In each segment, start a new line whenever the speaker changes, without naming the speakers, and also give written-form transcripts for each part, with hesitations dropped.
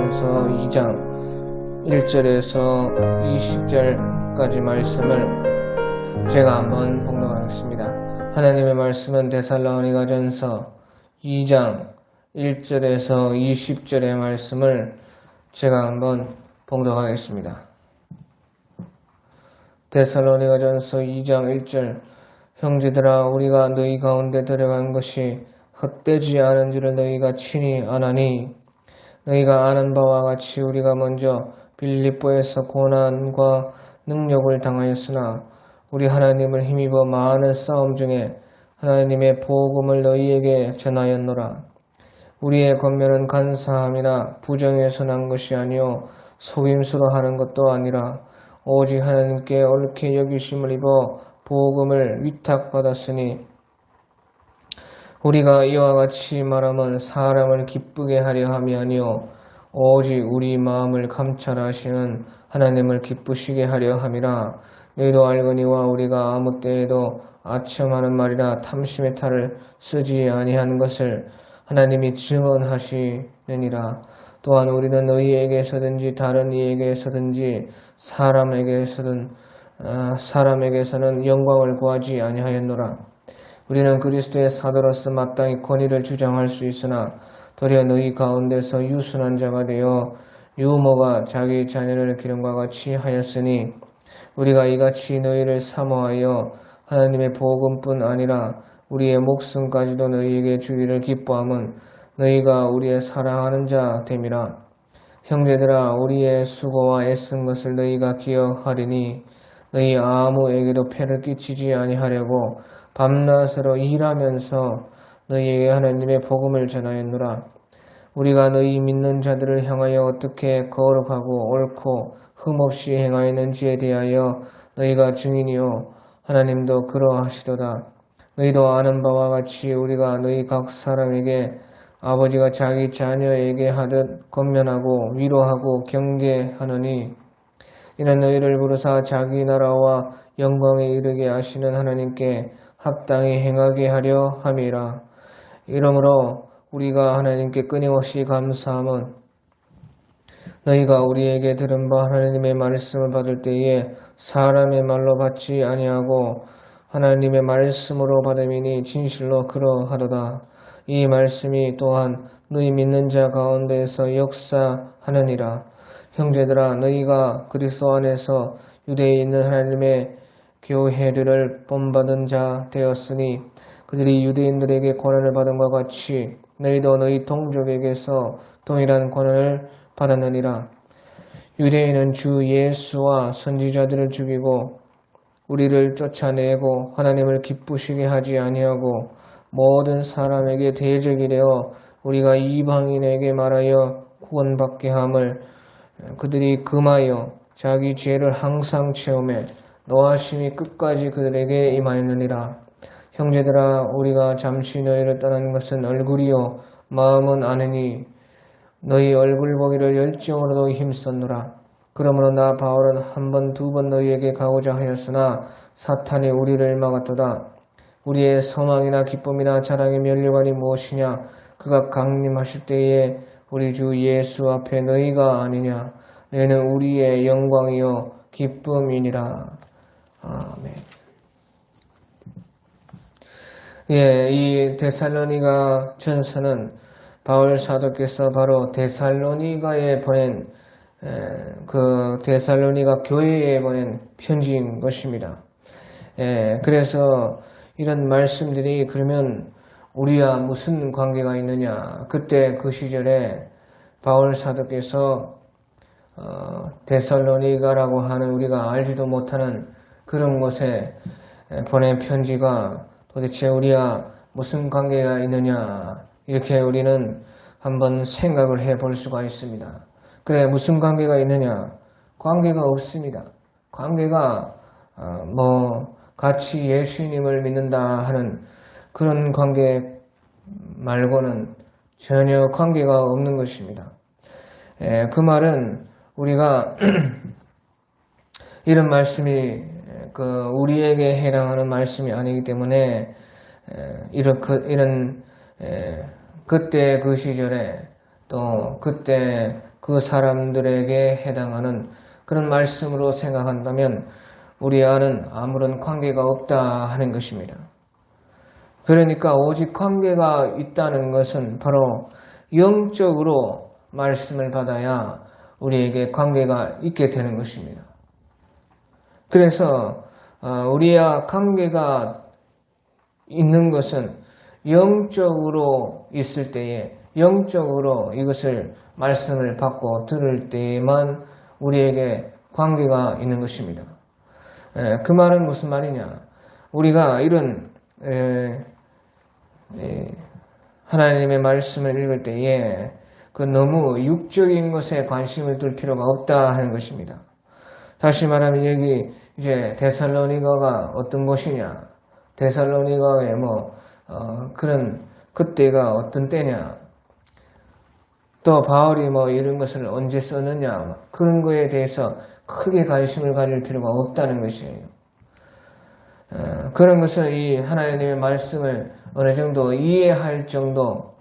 데살로니가전서 2장 1절에서 20절까지 말씀을 제가 한번 봉독하겠습니다. 하나님의 말씀은 데살로니가전서 2장 1절에서 20절의 말씀을 제가 한번 봉독하겠습니다. 데살로니가전서 2장 1절 형제들아 우리가 너희 가운데 들어간 것이 헛되지 않은 줄을 너희가 친히 아나니 너희가 아는 바와 같이 우리가 먼저 빌립보에서 고난과 능력을 당하였으나 우리 하나님을 힘입어 많은 싸움 중에 하나님의 복음을 너희에게 전하였노라. 우리의 권면은 간사함이나 부정에서 난 것이 아니요 속임수로 하는 것도 아니라 오직 하나님께 옳게 여기심을 입어 복음을 위탁받았으니 우리가 이와 같이 말하면 사람을 기쁘게 하려 함이 아니요 오직 우리 마음을 감찰하시는 하나님을 기쁘시게 하려 함이라. 너희도 알거니와 우리가 아무 때에도 아첨하는 말이나 탐심의 탈을 쓰지 아니한 것을 하나님이 증언하시느니라. 또한 우리는 너희에게서든지 다른 이에게서든지 사람에게서는 영광을 구하지 아니하였노라. 우리는 그리스도의 사도로서 마땅히 권위를 주장할 수 있으나 도리어 너희 가운데서 유순한 자가 되어 유모가 자기 자녀를 기름과 같이 하였으니 우리가 이같이 너희를 사모하여 하나님의 복음뿐 아니라 우리의 목숨까지도 너희에게 주기를 기뻐함은 너희가 우리의 사랑하는 자 됨이라. 형제들아 우리의 수고와 애쓴 것을 너희가 기억하리니 너희 아무에게도 폐를 끼치지 아니하려고 밤낮으로 일하면서 너희에게 하나님의 복음을 전하였노라. 우리가 너희 믿는 자들을 향하여 어떻게 거룩하고 옳고 흠없이 행하였는지에 대하여 너희가 증인이요 하나님도 그러하시도다. 너희도 아는 바와 같이 우리가 너희 각 사람에게 아버지가 자기 자녀에게 하듯 권면하고 위로하고 경계하느니 이는 너희를 부르사 자기 나라와 영광에 이르게 하시는 하나님께 합당히 행하게 하려 함이라. 이러므로 우리가 하나님께 끊임없이 감사함은 너희가 우리에게 들은 바 하나님의 말씀을 받을 때에 사람의 말로 받지 아니하고 하나님의 말씀으로 받음이니 진실로 그러하도다. 이 말씀이 또한 너희 믿는 자 가운데에서 역사하느니라. 형제들아 너희가 그리스도 안에서 유대에 있는 하나님의 교회들을 본받은 자 되었으니 그들이 유대인들에게 권한을 받은 것 같이 너희도 너희 동족에게서 동일한 권한을 받았느니라. 유대인은 주 예수와 선지자들을 죽이고 우리를 쫓아내고 하나님을 기쁘시게 하지 아니하고 모든 사람에게 대적이 되어 우리가 이방인에게 말하여 구원받게 함을 그들이 금하여 자기 죄를 항상 체험해 노하심이 끝까지 그들에게 임하였느니라. 형제들아 우리가 잠시 너희를 떠나는 것은 얼굴이요 마음은 아느니 너희 얼굴 보기를 열정으로도 힘썼노라. 그러므로 나 바울은 한 번 두 번 너희에게 가고자 하였으나 사탄이 우리를 막았도다. 우리의 소망이나 기쁨이나 자랑의 면류관이 무엇이냐? 그가 강림하실 때에 우리 주 예수 앞에 너희가 아니냐? 너희는 우리의 영광이요 기쁨이니라. 아멘. 이 데살로니가 전서는 바울 사도께서 바로 데살로니가에 보낸 그 데살로니가 교회에 보낸 편지인 것입니다. 그래서 이런 말씀들이 그러면 우리와 무슨 관계가 있느냐? 그때 그 시절에 바울 사도께서 데살로니가라고 하는 우리가 알지도 못하는 그런 곳에 보낸 편지가 도대체 우리와 무슨 관계가 있느냐? 이렇게 우리는 한번 생각을 해볼 수가 있습니다. 그래 무슨 관계가 있느냐? 관계가 없습니다. 관계가 같이 예수님을 믿는다 하는 그런 관계 말고는 전혀 관계가 없는 것입니다. 그 말은 우리가 이런 말씀이 우리에게 해당하는 말씀이 아니기 때문에 이런 그때 그 시절에 또 그때 그 사람들에게 해당하는 그런 말씀으로 생각한다면 우리 안은 아무런 관계가 없다 하는 것입니다. 그러니까 오직 관계가 있다는 것은 바로 영적으로 말씀을 받아야 우리에게 관계가 있게 되는 것입니다. 그래서 우리와 관계가 있는 것은 영적으로 있을 때에 영적으로 이것을 말씀을 받고 들을 때에만 우리에게 관계가 있는 것입니다. 그 말은 무슨 말이냐? 우리가 이런 하나님의 말씀을 읽을 때에 그 너무 육적인 것에 관심을 둘 필요가 없다 하는 것입니다. 다시 말하면 여기 이제 데살로니가가 어떤 곳이냐? 데살로니가의 그런 그때가 어떤 때냐? 또 바울이 이런 것을 언제 썼느냐? 그런 거에 대해서 크게 관심을 가질 필요가 없다는 것이에요. 그런 것은 이 하나님의 말씀을 어느 정도 이해할 정도,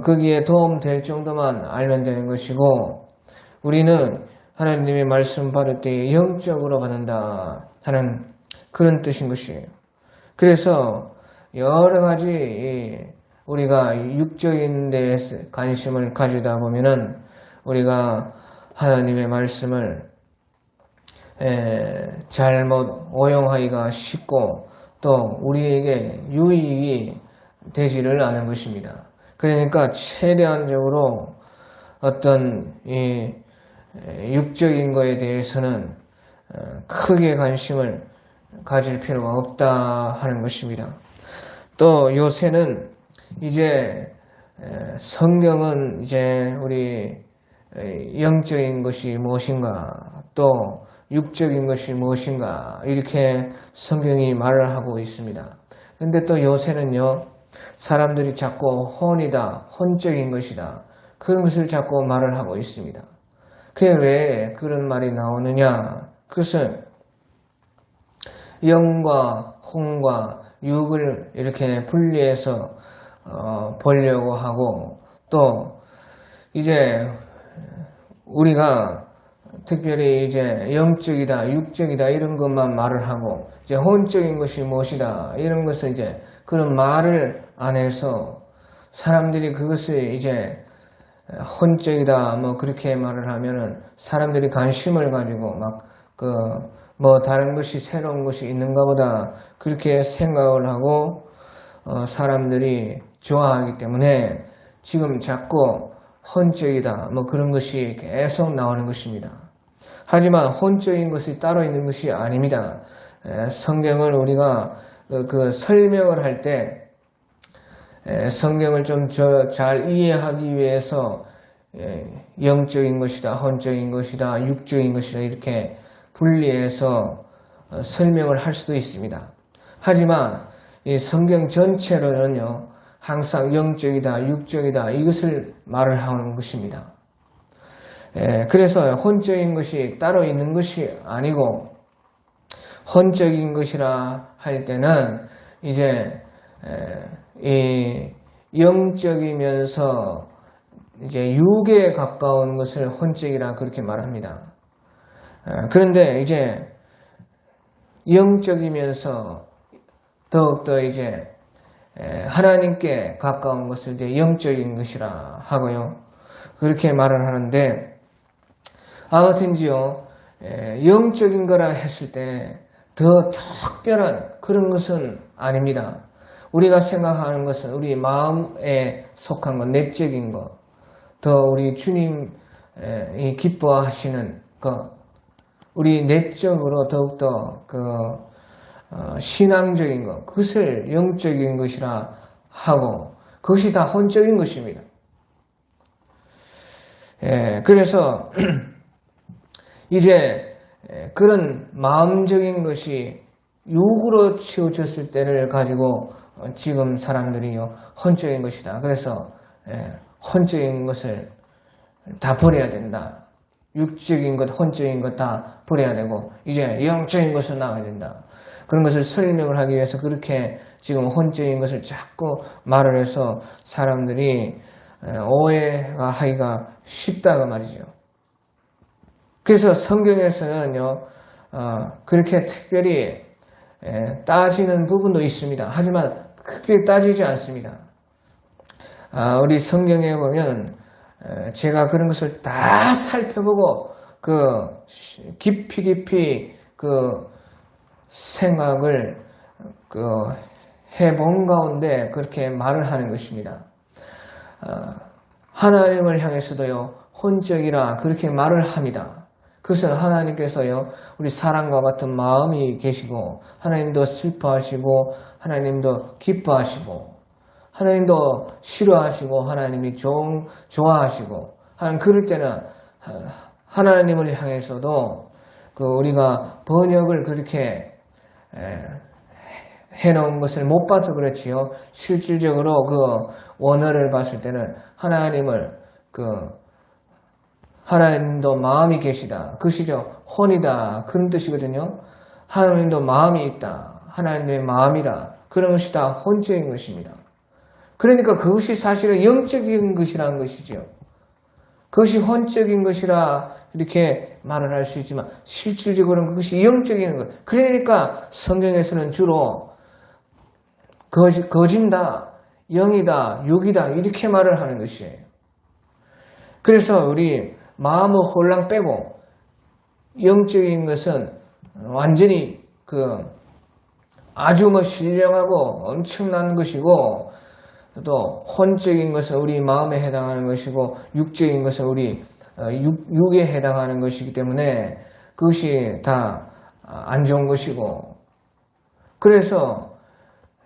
거기에 도움될 정도만 알면 되는 것이고, 우리는 하나님의 말씀 받을 때 영적으로 받는다 하는 그런 뜻인 것이에요. 그래서 여러 가지 우리가 육적인 데에 관심을 가지다 보면은 우리가 하나님의 말씀을 잘못 오용하기가 쉽고 또 우리에게 유익이 되지를 않은 것입니다. 그러니까 최대한적으로 어떤 이 육적인 거에 대해서는 크게 관심을 가질 필요가 없다 하는 것입니다. 또 요새는 이제 성경은 이제 우리 영적인 것이 무엇인가 또 육적인 것이 무엇인가 이렇게 성경이 말을 하고 있습니다. 근데 또 요새는요 사람들이 자꾸 혼이다, 혼적인 것이다 그런 것을 자꾸 말을 하고 있습니다. 그게 왜 그런 말이 나오느냐? 그것은 영과 혼과 육을 이렇게 분리해서 보려고 하고 또 이제 우리가 특별히 이제 영적이다, 육적이다 이런 것만 말을 하고 이제 혼적인 것이 무엇이다 이런 것을 이제 그런 말을 안 해서 사람들이 그것을 이제 혼적이다 그렇게 말을 하면은 사람들이 관심을 가지고 다른 것이 새로운 것이 있는가 보다 그렇게 생각을 하고 사람들이 좋아하기 때문에 지금 자꾸 혼적이다 그런 것이 계속 나오는 것입니다. 하지만 혼적인 것이 따로 있는 것이 아닙니다. 성경을 우리가 그 설명을 할 때 성경을 좀 잘 이해하기 위해서 영적인 것이다, 혼적인 것이다, 육적인 것이다 이렇게 분리해서 설명을 할 수도 있습니다. 하지만 이 성경 전체로는요 항상 영적이다, 육적이다 이것을 말을 하는 것입니다. 그래서 혼적인 것이 따로 있는 것이 아니고 혼적인 것이라 할 때는 이제 이 영적이면서 이제 육에 가까운 것을 혼적이라 그렇게 말합니다. 그런데 이제 영적이면서 더욱더 이제 하나님께 가까운 것을 이제 영적인 것이라 하고요. 그렇게 말을 하는데 아무튼지요 영적인 거라 했을 때 더 특별한 그런 것은 아닙니다. 우리가 생각하는 것은 우리 마음에 속한 것, 내적인 것, 더 우리 주님이 기뻐하시는 것, 우리 내적으로 더욱더 신앙적인 것, 그것을 영적인 것이라 하고 그것이 다 혼적인 것입니다. 그래서 이제 그런 마음적인 것이 육으로 치우쳤을 때를 가지고 지금 사람들이요 혼적인 것이다. 그래서 혼적인 것을 다 버려야 된다. 육적인 것, 혼적인 것 다 버려야 되고 이제 영적인 것을 나가야 된다. 그런 것을 설명을 하기 위해서 그렇게 지금 혼적인 것을 자꾸 말을 해서 사람들이 오해가 하기가 쉽다고 말이죠. 그래서 성경에서는요, 그렇게 특별히 따지는 부분도 있습니다. 하지만 특별히 따지지 않습니다. 우리 성경에 보면 제가 그런 것을 다 살펴보고 깊이 생각을 해본 가운데 그렇게 말을 하는 것입니다. 하나님을 향해서도요, 혼적이라 그렇게 말을 합니다. 그것은 하나님께서요, 우리 사랑과 같은 마음이 계시고, 하나님도 슬퍼하시고, 하나님도 기뻐하시고, 하나님도 싫어하시고, 하나님이 좋아하시고, 그럴 때는 하나님을 향해서도 우리가 번역을 그렇게 해놓은 것을 못 봐서 그렇지요. 실질적으로 원어를 봤을 때는 하나님도 마음이 계시다. 그것이죠. 혼이다. 그런 뜻이거든요. 하나님도 마음이 있다. 하나님의 마음이라. 그런 것이 다 혼적인 것입니다. 그러니까 그것이 사실은 영적인 것이라는 것이죠. 그것이 혼적인 것이라 이렇게 말을 할 수 있지만 실질적으로는 그것이 영적인 것. 그러니까 성경에서는 주로 거진다, 영이다, 육이다 이렇게 말을 하는 것이에요. 그래서 우리 마음의 혼란 빼고 영적인 것은 완전히 아주 신령하고 엄청난 것이고, 또 혼적인 것은 우리 마음에 해당하는 것이고, 육적인 것은 우리 육에 해당하는 것이기 때문에 그것이 다 안 좋은 것이고, 그래서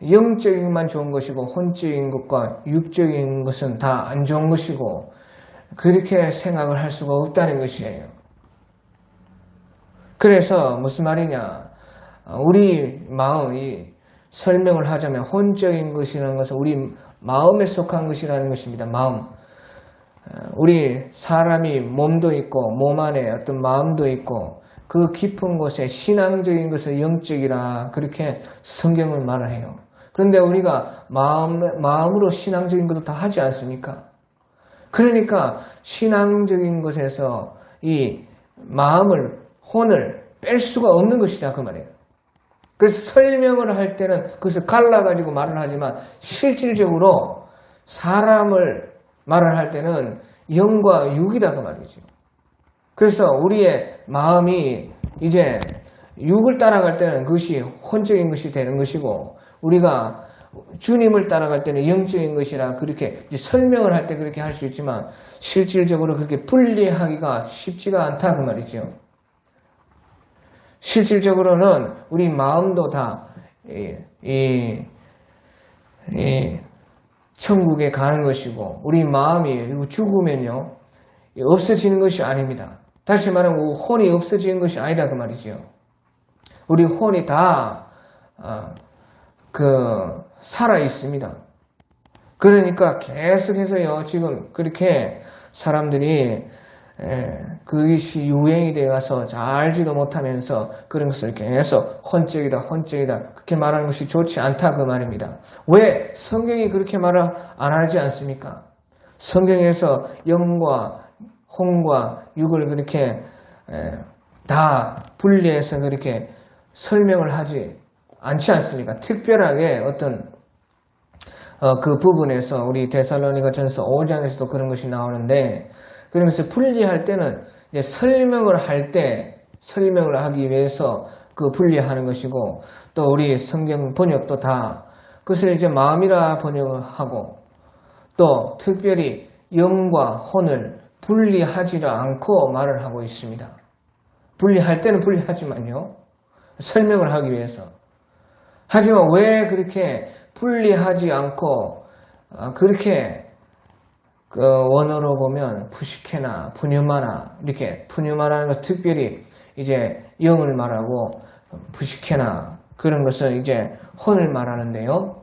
영적인 것만 좋은 것이고 혼적인 것과 육적인 것은 다 안 좋은 것이고, 그렇게 생각을 할 수가 없다는 것이에요. 그래서 무슨 말이냐, 우리 마음이 설명을 하자면 혼적인 것이라는 것은 우리 마음에 속한 것이라는 것입니다. 마음. 우리 사람이 몸도 있고 몸 안에 어떤 마음도 있고, 그 깊은 곳에 신앙적인 것을 영적이라 그렇게 성경을 말을 해요. 그런데 우리가 마음으로 신앙적인 것도 다 하지 않습니까? 그러니까 신앙적인 것에서 이 마음을, 혼을 뺄 수가 없는 것이다 그 말이에요. 그래서 설명을 할 때는 그것을 갈라가지고 말을 하지만 실질적으로 사람을 말을 할 때는 영과 육이다 그 말이죠. 그래서 우리의 마음이 이제 육을 따라갈 때는 그것이 혼적인 것이 되는 것이고, 우리가 주님을 따라갈 때는 영적인 것이라 그렇게 이제 설명을 할 때 그렇게 할 수 있지만 실질적으로 그렇게 분리하기가 쉽지가 않다 그 말이죠. 실질적으로는 우리 마음도 다 천국에 가는 것이고, 우리 마음이 죽으면요 없어지는 것이 아닙니다. 다시 말하면 혼이 없어지는 것이 아니라 그 말이죠. 우리 혼이 다 살아 있습니다. 그러니까 계속해서요 지금 그렇게 사람들이 그것이 유행이 되어서 잘 알지도 못하면서 그런 것을 계속 혼적이다 그렇게 말하는 것이 좋지 않다 그 말입니다. 왜 성경이 그렇게 말을 안 하지 않습니까? 성경에서 영과 혼과 육을 그렇게 다 분리해서 그렇게 설명을 하지 않지 않습니까? 특별하게 어떤 그 부분에서 우리 데살로니가전서 5장에서도 그런 것이 나오는데, 그런 것을 분리할 때는 이제 설명을 하기 위해서 그 분리하는 것이고, 또 우리 성경 번역도 다 그것을 이제 마음이라 번역을 하고, 또 특별히 영과 혼을 분리하지 않고 말을 하고 있습니다. 분리할 때는 분리하지만요, 설명을 하기 위해서. 하지만 왜 그렇게 분리하지 않고 그렇게 원어로 보면 푸시케나 푸뉴마나, 이렇게 푸뉴마라는 것은 특별히 이제 영을 말하고, 푸시케나 그런 것은 이제 혼을 말하는데요.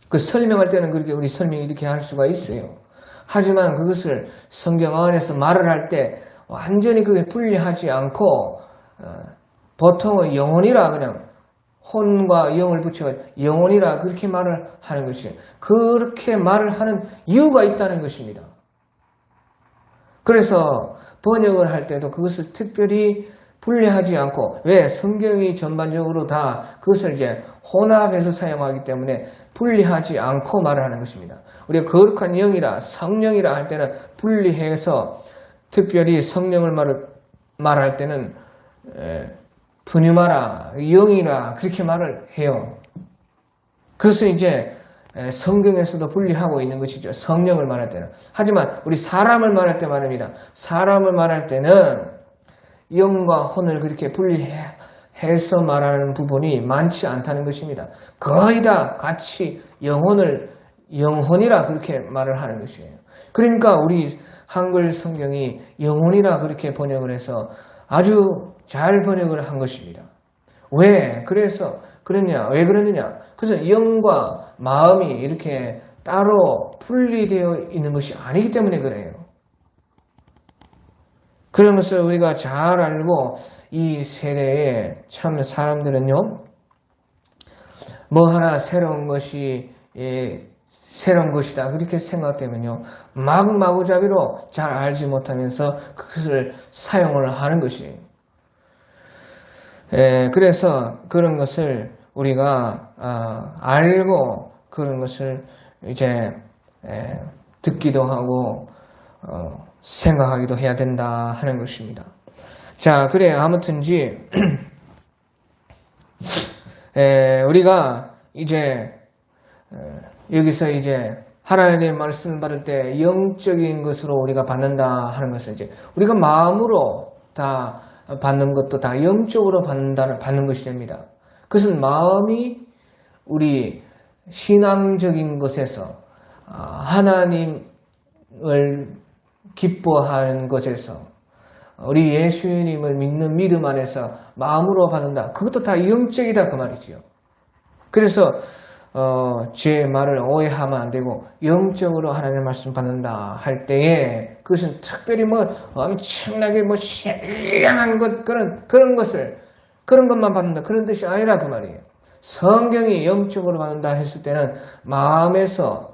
그 설명할 때는 그렇게 우리 설명이 이렇게 할 수가 있어요. 하지만 그것을 성경 안에서 말을 할 때 완전히 그게 분리하지 않고 보통은 영혼이라 그냥 혼과 영을 붙여 영혼이라 그렇게 말을 하는 것이 그렇게 말을 하는 이유가 있다는 것입니다. 그래서 번역을 할 때도 그것을 특별히 분리하지 않고 왜 성경이 전반적으로 다 그것을 이제 혼합해서 사용하기 때문에 분리하지 않고 말을 하는 것입니다. 우리가 거룩한 영이라 성령이라 할 때는 분리해서 특별히 성령을 말할 때는 푸뉴마라 영이라 그렇게 말을 해요. 그것은 이제 성경에서도 분리하고 있는 것이죠. 성령을 말할 때는. 하지만 우리 사람을 말할 때 말입니다. 사람을 말할 때는 영과 혼을 그렇게 분리해서 말하는 부분이 많지 않다는 것입니다. 거의 다 같이 영혼이라 그렇게 말을 하는 것이에요. 그러니까 우리 한글 성경이 영혼이라 그렇게 번역을 해서 아주 잘 번역을 한 것입니다. 왜 그러느냐? 그것은 영과 마음이 이렇게 따로 분리되어 있는 것이 아니기 때문에 그래요. 그런 것을 우리가 잘 알고 이 세대에 참 사람들은요, 뭐 하나 새로운 것이다 그렇게 생각되면요 마구잡이로 잘 알지 못하면서 그것을 사용을 하는 것이에요. 그래서 그런 것을 우리가 알고 그런 것을 이제 듣기도 하고 생각하기도 해야 된다 하는 것입니다. 자, 그래 아무튼지 우리가 이제 여기서 이제 하나님의 말씀을 받을 때 영적인 것으로 우리가 받는다 하는 것은 이제 우리가 마음으로 다 받는 것도 다 영적으로 받는 것이 됩니다. 그것은 마음이 우리 신앙적인 것에서 하나님을 기뻐하는 것에서 우리 예수님을 믿는 믿음 안에서 마음으로 받는다. 그것도 다 영적이다 그 말이지요. 그래서 제 말을 오해하면 안 되고 영적으로 하나님의 말씀 받는다 할 때에 그것은 특별히 뭐 엄청나게 뭐 신령한 것 그런 것만 받는다 그런 뜻이 아니라 그 말이에요. 성경이 영적으로 받는다 했을 때는 마음에서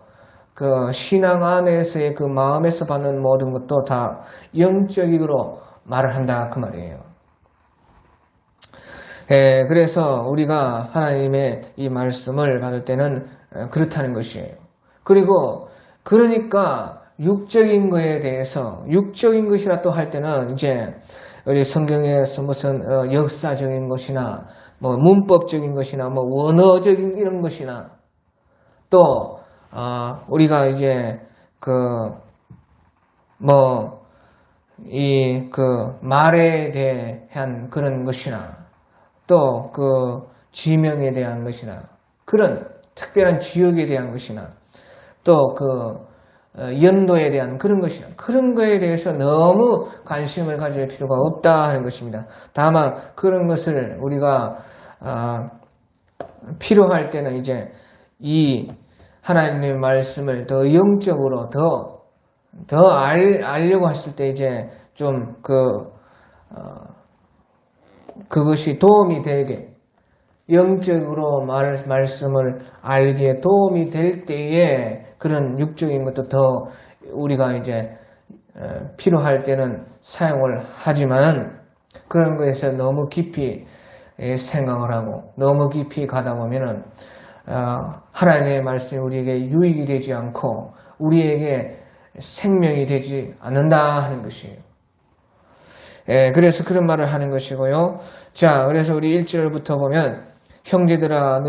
그 신앙 안에서의 그 마음에서 받는 모든 것도 다 영적으로 말을 한다 그 말이에요. 그래서 우리가 하나님의 이 말씀을 받을 때는 그렇다는 것이에요. 그리고 그러니까 육적인 것에 대해서 육적인 것이라 또 할 때는 이제 우리 성경에서 무슨 역사적인 것이나 뭐 문법적인 것이나 뭐 원어적인 이런 것이나 또 우리가 이제 말에 대한 그런 것이나 또 그 지명에 대한 것이나 그런 특별한 지역에 대한 것이나 또 연도에 대한 그런 것이나 그런 거에 대해서 너무 관심을 가질 필요가 없다 하는 것입니다. 다만 그런 것을 우리가 필요할 때는 이제 이 하나님의 말씀을 더 영적으로 더 알려고 했을 때 이제 좀 그것이 도움이 되게 영적으로 말씀을 알기에 도움이 될 때에 그런 육적인 것도 더 우리가 이제 필요할 때는 사용을 하지만 그런 거에서 너무 깊이 생각을 하고 너무 깊이 가다 보면은 하나님의 말씀이 우리에게 유익이 되지 않고 우리에게 생명이 되지 않는다 하는 것이에요. 그래서 그런 말을 하는 것이고요. 자, 그래서 우리 1절부터 보면 형제들아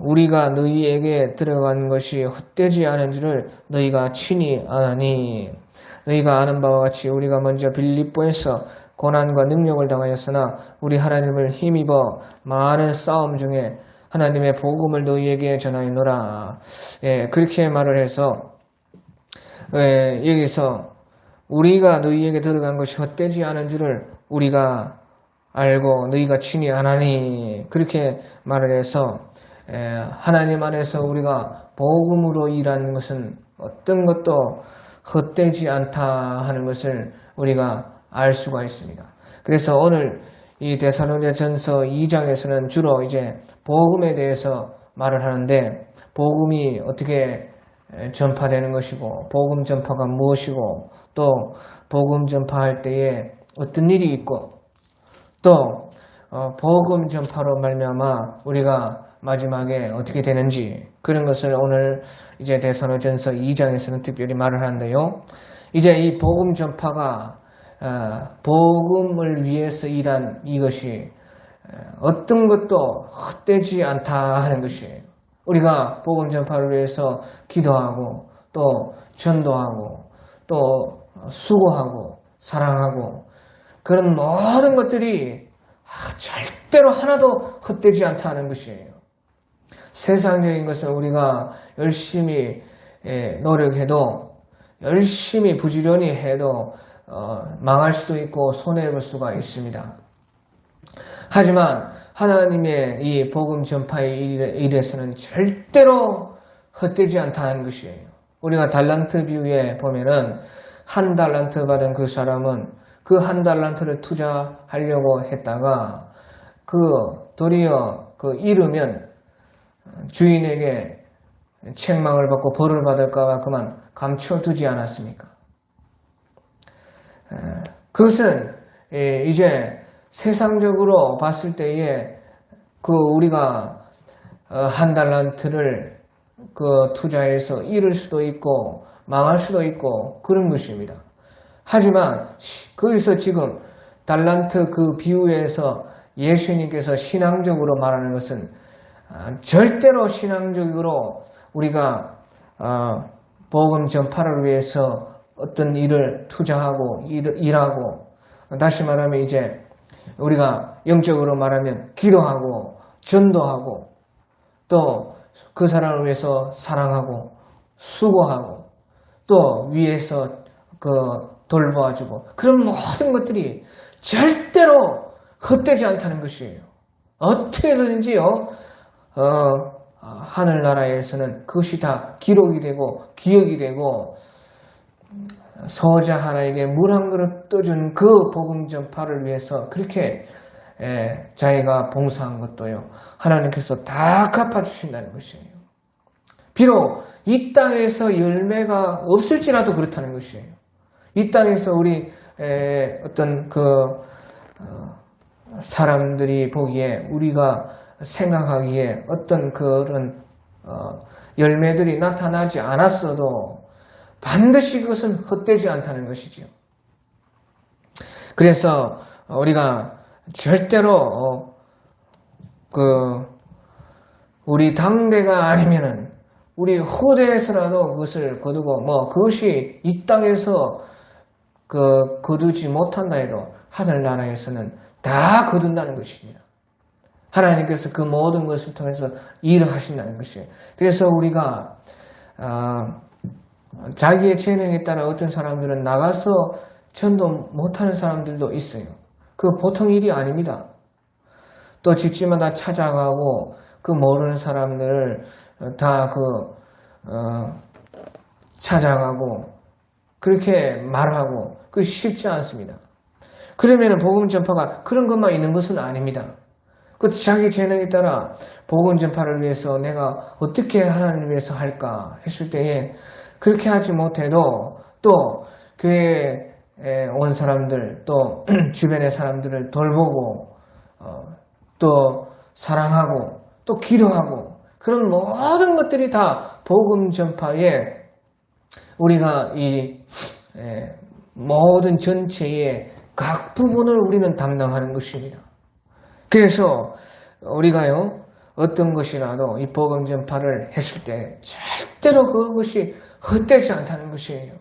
우리가 너희에게 들어간 것이 헛되지 않은 줄을 너희가 친히 아나니 너희가 아는 바와 같이 우리가 먼저 빌립보에서 고난과 능력을 당하였으나 우리 하나님을 힘입어 많은 싸움 중에 하나님의 복음을 너희에게 전하였노라. 그렇게 말을 해서 여기서 우리가 너희에게 들어간 것이 헛되지 않은 줄을 우리가 알고 너희가 친히 아나니 그렇게 말을 해서 하나님 안에서 우리가 복음으로 일하는 것은 어떤 것도 헛되지 않다 하는 것을 우리가 알 수가 있습니다. 그래서 오늘 이 데살로니가전서 2장에서는 주로 이제 복음에 대해서 말을 하는데 복음이 어떻게 전파되는 것이고 복음 전파가 무엇이고 또 복음 전파할 때에 어떤 일이 있고 또 복음 전파로 말미암아 우리가 마지막에 어떻게 되는지 그런 것을 오늘 이제 데살로니가전서 2장에서는 특별히 말을 하는데요. 이제 이 복음 전파가 복음을 위해서 일한 이것이 어떤 것도 헛되지 않다 하는 것이에요. 우리가 복음 전파를 위해서 기도하고 또 전도하고 또 수고하고 사랑하고 그런 모든 것들이 절대로 하나도 헛되지 않다는 것이에요. 세상적인 것은 우리가 열심히 노력해도 열심히 부지런히 해도 망할 수도 있고 손해볼 수가 있습니다. 하지만 하나님의 이 복음 전파의 일에서는 절대로 헛되지 않다는 것이에요. 우리가 달란트 비유에 보면은 한 달란트 받은 그 사람은 그 한 달란트를 투자하려고 했다가 도리어 잃으면 주인에게 책망을 받고 벌을 받을까봐 그만 감춰두지 않았습니까? 그것은 이제 세상적으로 봤을 때에 우리가 한 달란트를 투자해서 잃을 수도 있고 망할 수도 있고 그런 것입니다. 하지만 거기서 지금 달란트 비유에서 예수님께서 신앙적으로 말하는 것은 절대로 신앙적으로 우리가 복음 전파를 위해서 어떤 일을 투자하고 일하고 다시 말하면 이제 우리가 영적으로 말하면 기도하고 전도하고 또 그 사람을 위해서 사랑하고 수고하고 또 위에서 돌봐주고 그런 모든 것들이 절대로 헛되지 않다는 것이에요. 어떻게든지요 하늘나라에서는 그것이 다 기록이 되고 기억이 되고 서자 하나에게 물 한 그릇 떠준 그 복음 전파를 위해서 그렇게 자기가 봉사한 것도요 하나님께서 다 갚아주신다는 것이에요. 비록 이 땅에서 열매가 없을지라도 그렇다는 것이에요. 이 땅에서 우리 어떤 사람들이 보기에 우리가 생각하기에 어떤 그런 열매들이 나타나지 않았어도 반드시 그것은 헛되지 않다는 것이죠. 그래서 우리가 절대로 우리 당대가 아니면은 우리 후대에서라도 그것을 거두고 그것이 이 땅에서 거두지 못한다 해도 하늘나라에서는 다 거둔다는 것입니다. 하나님께서 그 모든 것을 통해서 일을 하신다는 것이에요. 그래서 우리가 자기의 재능에 따라 어떤 사람들은 나가서 전도 못하는 사람들도 있어요. 그 보통 일이 아닙니다. 또 집집마다 찾아가고 모르는 사람들을 다 찾아가고 그렇게 말하고 그게 쉽지 않습니다. 그러면 복음 전파가 그런 것만 있는 것은 아닙니다. 자기 재능에 따라 복음 전파를 위해서 내가 어떻게 하나님을 위해서 할까 했을 때에 그렇게 하지 못해도 또 교회에 온 사람들 또 주변의 사람들을 돌보고 또 사랑하고 또 기도하고 그런 모든 것들이 다 복음 전파에 우리가 이 모든 전체의 각 부분을 우리는 담당하는 것입니다. 그래서 우리가요 어떤 것이라도 이 복음 전파를 했을 때 절대로 그것이 헛되지 않다는 것이에요.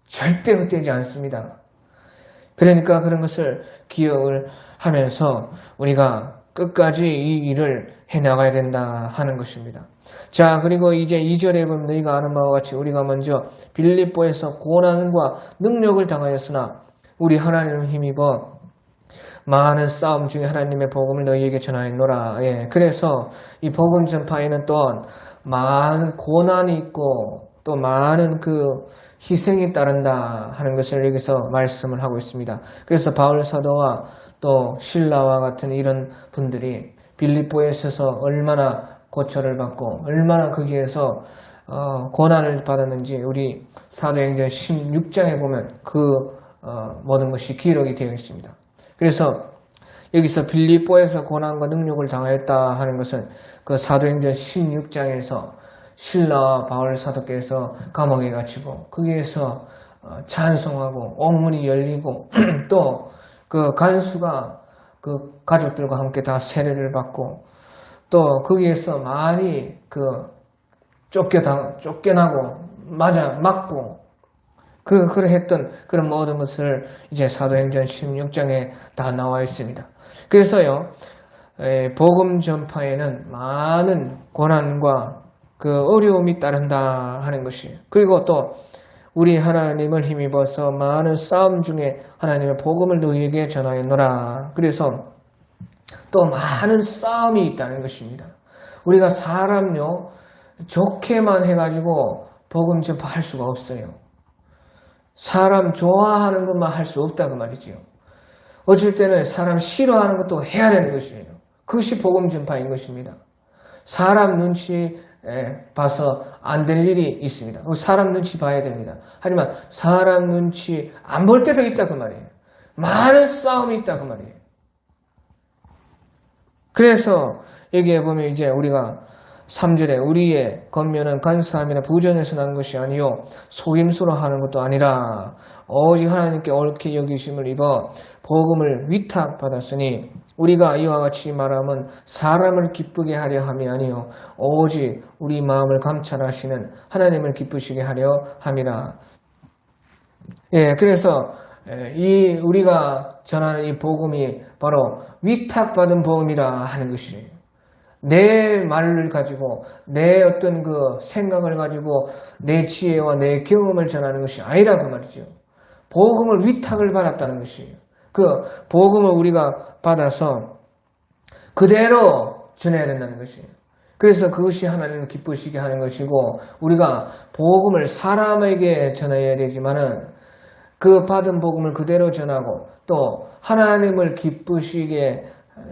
절대 헛되지 않습니다. 그러니까 그런 것을 기억을 하면서 우리가 끝까지 이 일을 해나가야 된다 하는 것입니다. 자, 그리고 이제 2절에 보면 너희가 아는 바와 같이 우리가 먼저 빌립보에서 고난과 능력을 당하였으나 우리 하나님을 힘입어 많은 싸움 중에 하나님의 복음을 너희에게 전하였노라. 예, 그래서 이 복음 전파에는 또한 많은 고난이 있고 또 많은 희생이 따른다 하는 것을 여기서 말씀을 하고 있습니다. 그래서 바울 사도와 또 신라와 같은 이런 분들이 빌립보에 있어서 얼마나 고초를 받고 얼마나 거기에서 고난을 받았는지 우리 사도행전 16장에 보면 그 모든 것이 기록이 되어 있습니다. 그래서 여기서 빌립보에서 고난과 능력을 당하였다 하는 것은 그 사도행전 16장에서 신라와 바울 사도께서 감옥에 갇히고 거기에서 찬송하고 옥문이 열리고 또 그 간수가 그 가족들과 함께 다 세례를 받고 또 거기에서 많이 쫓겨나고 맞고 그랬던 그런 모든 것을 이제 사도행전 16장에 다 나와 있습니다. 그래서요, 복음 전파에는 많은 고난과 어려움이 따른다 하는 것이, 그리고 또 우리 하나님을 힘입어서 많은 싸움 중에 하나님의 복음을 너희에게 전하였노라. 그래서 또 많은 싸움이 있다는 것입니다. 우리가 사람요 좋게만 해가지고 복음 전파할 수가 없어요. 사람 좋아하는 것만 할 수 없다 그 말이지요. 어쩔 때는 사람 싫어하는 것도 해야 되는 것이에요. 그것이 복음 전파인 것입니다. 사람 눈치 봐서 안 될 일이 있습니다. 사람 눈치 봐야 됩니다. 하지만 사람 눈치 안 볼 때도 있다 그 말이에요. 많은 싸움이 있다 그 말이에요. 그래서 여기에 보면 이제 우리가 3절에 우리의 권면은 간사함이나 부전에서 난 것이 아니요 속임수로 하는 것도 아니라 오직 하나님께 옳게 여기심을 입어 복음을 위탁받았으니 우리가 이와 같이 말하면 사람을 기쁘게 하려 함이 아니요 오직 우리 마음을 감찰하시는 하나님을 기쁘시게 하려 함이라. 그래서 우리가 전하는 이 복음이 바로 위탁받은 복음이라 하는 것이에요. 내 말을 가지고 내 어떤 생각을 가지고 내 지혜와 내 경험을 전하는 것이 아니라 그 말이죠. 복음을 위탁을 받았다는 것이에요. 복음을 우리가 받아서 그대로 전해야 된다는 것이에요. 그래서 그것이 하나님을 기쁘시게 하는 것이고 우리가 복음을 사람에게 전해야 되지만은 그 받은 복음을 그대로 전하고 또 하나님을 기쁘시게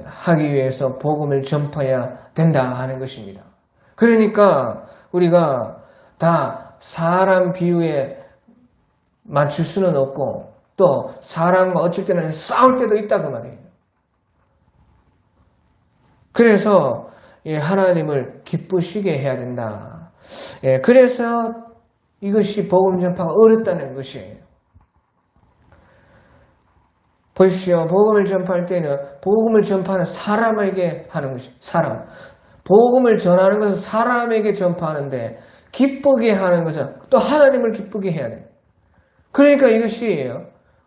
하기 위해서 복음을 전파해야 된다 하는 것입니다. 그러니까 우리가 다 사람 비유에 맞출 수는 없고 또 사람과 어쩔 때는 싸울 때도 있다고 말이에요. 그래서 하나님을 기쁘시게 해야 된다. 그래서 이것이 복음 전파가 어렵다는 것이에요. 보십시오. 복음을 전파할 때는 복음을 전파하는 사람에게 하는 것이 사람. 복음을 전하는 것은 사람에게 전파하는데 기쁘게 하는 것은 또 하나님을 기쁘게 해야 돼요. 그러니까 이것이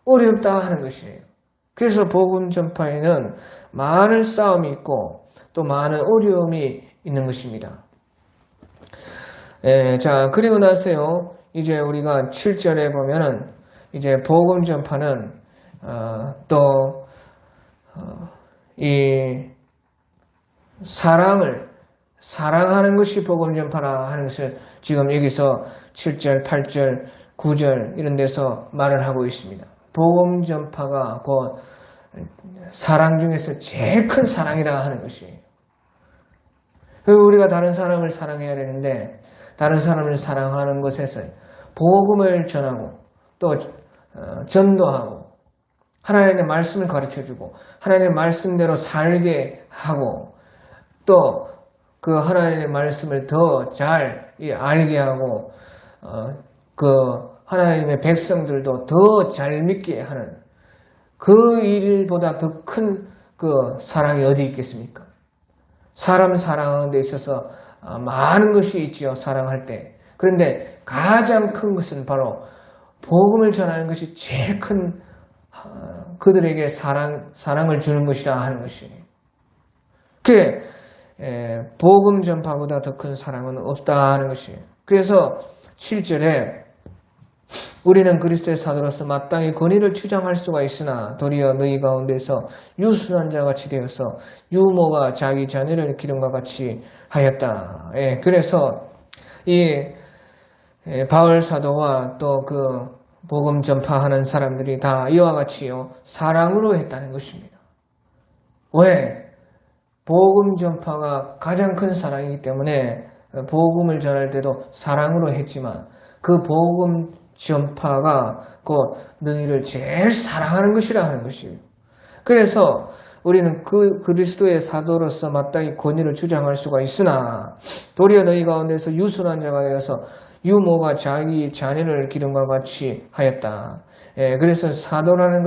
어렵다 하는 것이에요. 그래서 복음 전파에는 많은 싸움이 있고 또 많은 어려움이 있는 것입니다. 자, 그리고 나서요. 이제 우리가 7절에 보면은 이제 복음 전파는 이 사랑하는 것이 복음 전파라 하는 것을 지금 여기서 7절, 8절, 9절 이런 데서 말을 하고 있습니다. 복음 전파가 곧 사랑 중에서 제일 큰 사랑이라 하는 것이에요. 우리가 다른 사람을 사랑해야 되는데 다른 사람을 사랑하는 것에서 복음을 전하고 또 전도하고 하나님의 말씀을 가르쳐주고 하나님의 말씀대로 살게 하고 또 그 하나님의 말씀을 더 잘 알게 하고 하나님의 백성들도 더 잘 믿게 하는 그 일보다 더 큰 사랑이 어디 있겠습니까? 사람 사랑하는 데 있어서 많은 것이 있죠. 사랑할 때. 그런데 가장 큰 것은 바로 복음을 전하는 것이 제일 큰 그들에게 사랑을 주는 것이라 하는 것이에요. 복음 전파보다 더 큰 사랑은 없다 하는 것이에요. 그래서 7절에 우리는 그리스도의 사도로서 마땅히 권위를 주장할 수가 있으나 도리어 너희 가운데서 유순한 자같이 되어서 유모가 자기 자녀를 기름과 같이 하였다. 그래서 이 바울 사도와 또 복음 전파하는 사람들이 다 이와 같이요 사랑으로 했다는 것입니다. 왜? 복음 전파가 가장 큰 사랑이기 때문에 복음을 전할 때도 사랑으로 했지만 그 복음 전파가 곧 너희를 제일 사랑하는 것이라 하는 것이에요. 그래서 우리는 그 그리스도의 사도로서 마땅히 권위를 주장할 수가 있으나 도리어 너희 가운데서 유순한 자가 되어서 유모가 자기 자녀를 기름과 같이 하였다. 그래서 사도라는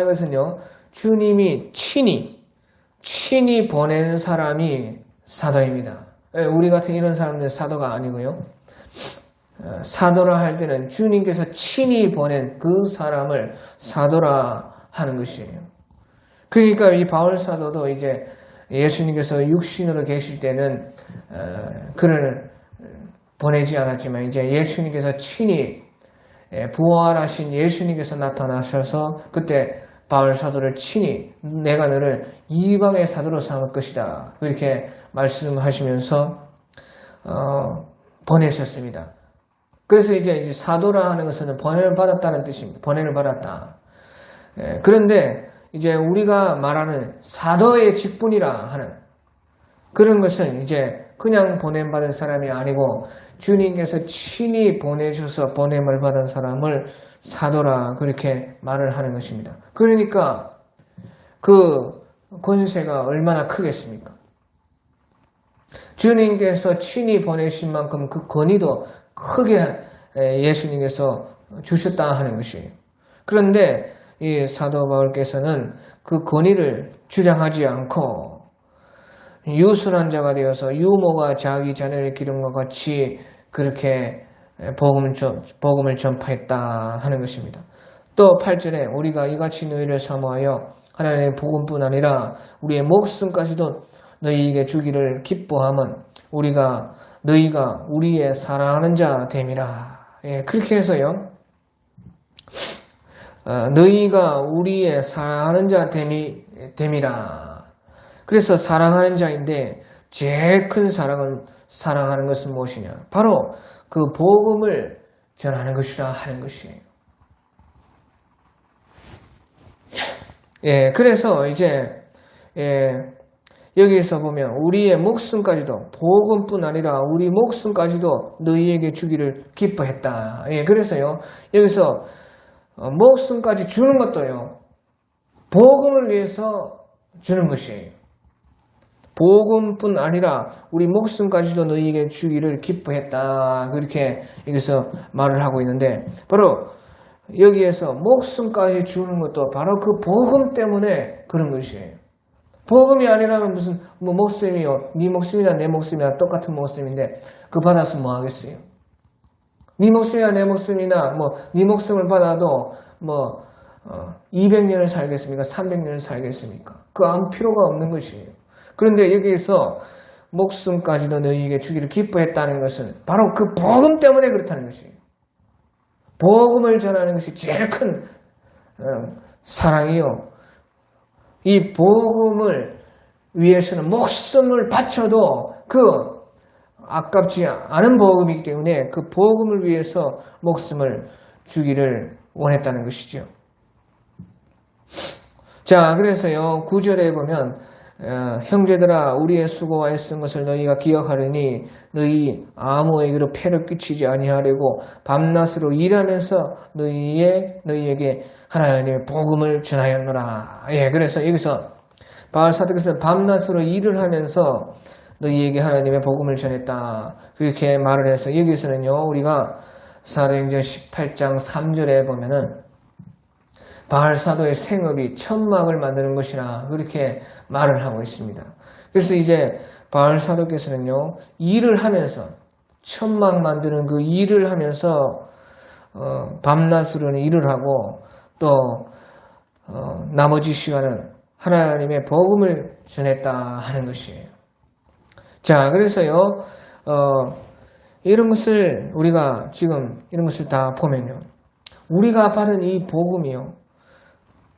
것은요, 주님이 친히 보낸 사람이 사도입니다. 우리 같은 이런 사람들은 사도가 아니고요. 사도라 할 때는 주님께서 친히 보낸 그 사람을 사도라 하는 것이에요. 그러니까 이 바울 사도도 이제 예수님께서 육신으로 계실 때는 그를 보내지 않았지만 이제 예수님께서 친히 부활하신 예수님께서 나타나셔서 그때 바울 사도를 친히 내가 너를 이방의 사도로 삼을 것이다. 이렇게 말씀하시면서 보내셨습니다. 그래서 이제 사도라 하는 것은 번외를 받았다는 뜻입니다. 번외를 받았다. 그런데 이제 우리가 말하는 사도의 직분이라 하는 그런 것은 이제 그냥 보냄받은 사람이 아니고 주님께서 친히 보내셔서 보냄을 받은 사람을 사도라 그렇게 말을 하는 것입니다. 그러니까 그 권세가 얼마나 크겠습니까? 주님께서 친히 보내신 만큼 그 권위도 크게 예수님께서 주셨다 하는 것이에요. 그런데 이 사도 바울께서는 그 권위를 주장하지 않고 유순한 자가 되어서 유모가 자기 자녀의 기름과 같이 그렇게 복음을 전파했다 하는 것입니다. 또 8절에 우리가 이같이 너희를 사모하여 하나님의 복음뿐 아니라 우리의 목숨까지도 너희에게 주기를 기뻐함은 너희가 우리의 사랑하는 자 됨이라. 그렇게 해서요. 너희가 우리의 사랑하는 자 됨이라. 그래서 사랑하는 자인데 제일 큰 사랑하는 것은 무엇이냐? 바로 그 복음을 전하는 것이라 하는 것이에요. 그래서 이제 여기서 보면 우리의 목숨까지도 복음뿐 아니라 우리 목숨까지도 너희에게 주기를 기뻐했다. 그래서요 여기서 목숨까지 주는 것도요 복음을 위해서 주는 것이에요. 복음뿐 아니라 우리 목숨까지도 너희에게 주기를 기뻐했다. 그렇게 여기서 말을 하고 있는데 바로 여기에서 목숨까지 주는 것도 바로 그 복음 때문에 그런 것이에요. 복음이 아니라면 무슨 목숨이요, 네 목숨이나 내 목숨이나 똑같은 목숨인데 그 받아서 뭐 하겠어요? 네 목숨이나 내 목숨이나 네 목숨을 받아도 200년을 살겠습니까? 300년을 살겠습니까? 그 아무 필요가 없는 것이에요. 그런데 여기에서 목숨까지도 너희에게 주기를 기뻐했다는 것은 바로 그 복음 때문에 그렇다는 것이에요. 복음을 전하는 것이 제일 큰 사랑이요. 이 복음을 위해서는 목숨을 바쳐도 그 아깝지 않은 복음이기 때문에 그 복음을 위해서 목숨을 주기를 원했다는 것이죠. 자, 그래서요 9절에 보면 형제들아 우리의 수고와 애쓴 것을 너희가 기억하려니 너희 아무에게도 폐를 끼치지 아니하려고 밤낮으로 일하면서 너희에게 하나님의 복음을 전하였노라. 그래서 여기서 바울 사도께서 밤낮으로 일을 하면서 너희에게 하나님의 복음을 전했다. 그렇게 말을 해서 여기서는요 우리가 사도행전 18장 3절에 보면은 바울 사도의 생업이 천막을 만드는 것이라 그렇게 말을 하고 있습니다. 그래서 이제 바울 사도께서는요 일을 하면서 천막 만드는 그 일을 하면서 밤낮으로는 일을 하고 또 나머지 시간은 하나님의 복음을 전했다 하는 것이에요. 자, 그래서요 이런 것을 우리가 지금 이런 것을 다 보면요 우리가 받은 이 복음이요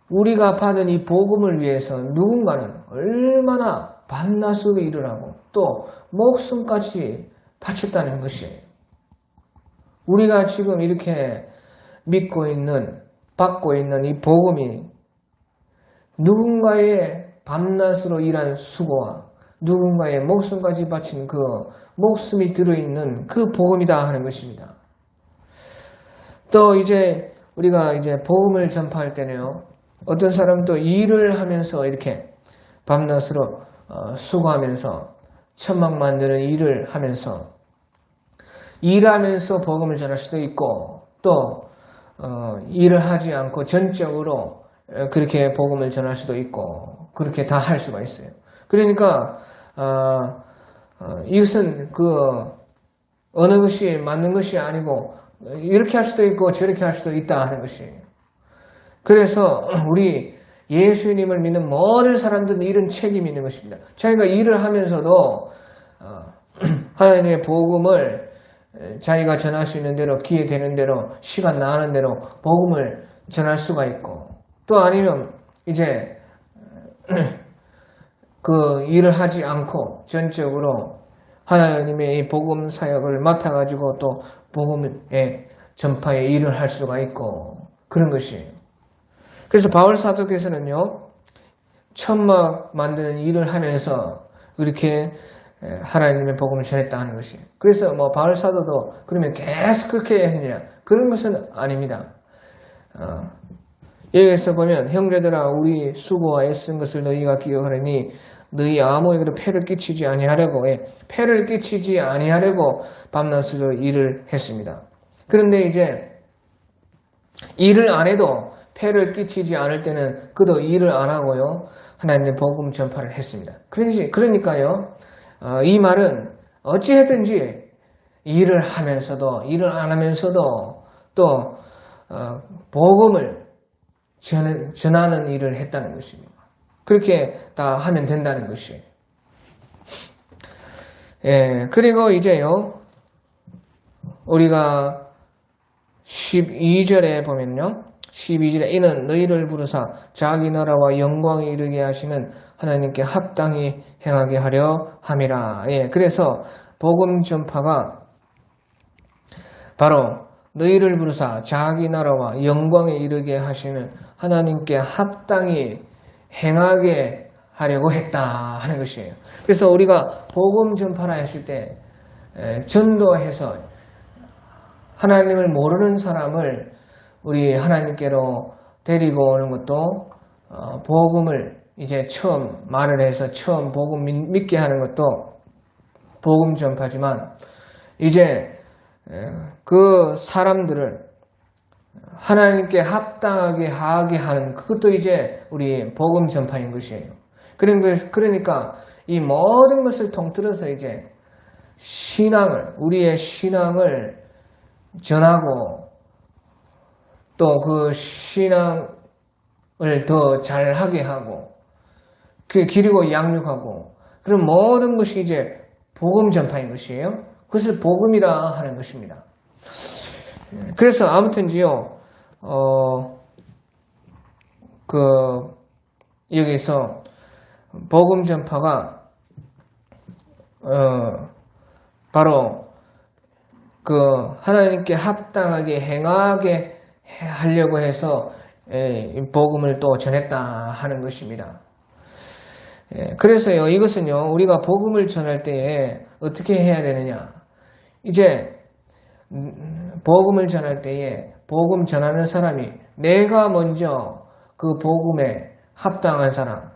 우리가 받은 이 복음을 위해서 누군가는 얼마나 밤낮으로 일을 하고 또 목숨까지 바쳤다는 것이에요. 우리가 지금 이렇게 믿고 있는 받고 있는 이 복음이 누군가의 밤낮으로 일한 수고와 누군가의 목숨까지 바친 그 목숨이 들어있는 그 복음이다 하는 것입니다. 또 이제 우리가 이제 복음을 전파할 때는요, 어떤 사람도 일을 하면서 이렇게 밤낮으로 수고하면서 천막 만드는 일을 하면서 일하면서 복음을 전할 수도 있고, 또 일을 하지 않고 전적으로 그렇게 복음을 전할 수도 있고, 그렇게 다 할 수가 있어요. 그러니까 이것은 그 어느 것이 맞는 것이 아니고 이렇게 할 수도 있고 저렇게 할 수도 있다 하는 것이에요. 그래서 우리 예수님을 믿는 모든 사람들은 이런 책임이 있는 것입니다. 자기가 일을 하면서도 하나님의 복음을 자기가 전할 수 있는 대로, 기회 되는 대로, 시간 나는 대로 복음을 전할 수가 있고, 또 아니면 이제 그 일을 하지 않고 전적으로 하나님의 이 복음 사역을 맡아가지고 또 복음의 전파에 일을 할 수가 있고, 그런 것이에요. 그래서 바울 사도께서는요, 천막 만드는 일을 하면서 그렇게 하나님의 복음을 전했다 하는 것이에요. 그래서 뭐 바울 사도도 그러면 계속 그렇게 했느냐, 그런 것은 아닙니다. 여기에서 보면 형제들아 우리 수고와 애쓴 것을 너희가 기억하려니 너희 아무에게도 폐를 끼치지 아니하려고, 폐를 끼치지 아니하려고 밤낮으로 일을 했습니다. 그런데 이제 일을 안 해도 폐를 끼치지 않을 때는 그도 일을 안 하고요, 하나님의 복음 전파를 했습니다. 그러니까요, 이 말은 어찌했든지 일을 하면서도 일을 안 하면서도 또 복음을 전하는 일을 했다는 것입니다. 그렇게 다 하면 된다는 것이에요. 예, 그리고 이제요, 우리가 12절에 보면요, 12절에 이는 너희를 부르사 자기 나라와 영광에 이르게 하시는 하나님께 합당히 행하게 하려 함이라. 예, 그래서 복음 전파가 바로 너희를 부르사 자기 나라와 영광에 이르게 하시는 하나님께 합당히 행하게 하려고 했다 하는 것이에요. 그래서 우리가 복음 전파를 했을 때 전도해서 하나님을 모르는 사람을 우리 하나님께로 데리고 오는 것도, 복음을 이제 처음 말을 해서 처음 복음 믿게 하는 것도 복음 전파지만, 이제 그 사람들을 하나님께 합당하게 하게 하는 그것도 이제 우리 복음 전파인 것이에요. 그러니까 이 모든 것을 통틀어서 이제 우리의 신앙을 전하고, 또 그 신앙을 더 잘하게 하고, 기르고 양육하고, 그런 모든 것이 이제 복음 전파인 것이에요. 그것을 복음이라 하는 것입니다. 그래서 아무튼지요, 여기서 복음 전파가 바로 하나님께 합당하게 행하게 하려고 해서 복음을 또 전했다 하는 것입니다. 그래서요, 이것은요, 우리가 복음을 전할 때에 어떻게 해야 되느냐, 이제 복음을 전할 때에 복음 전하는 사람이 내가 먼저 그 복음에 합당한 사람,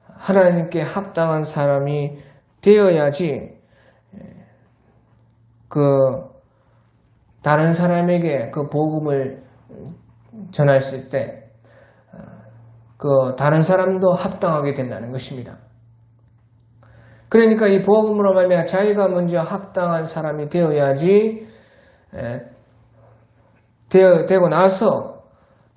하나님께 합당한 사람이 되어야지 다른 사람에게 그 복음을 전했을 때 다른 사람도 합당하게 된다는 것입니다. 그러니까 이 복음으로 말미암아 자기가 먼저 합당한 사람이 되어야지 되고 나서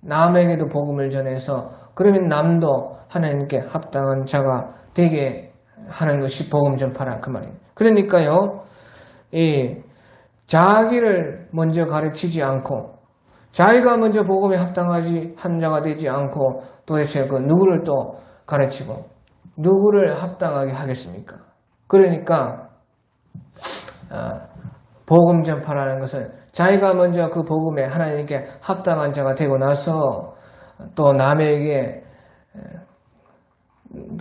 남에게도 복음을 전해서, 그러면 남도 하나님께 합당한 자가 되게 하는 것이 복음 전파라 그 말이에요. 그러니까요, 자기를 먼저 가르치지 않고 자기가 먼저 복음에 합당하지 한 자가 되지 않고 도대체 누구를 또 가르치고 누구를 합당하게 하겠습니까? 그러니까 복음 전파라는 것은 자기가 먼저 그 복음에 하나님께 합당한 자가 되고 나서 또 남에게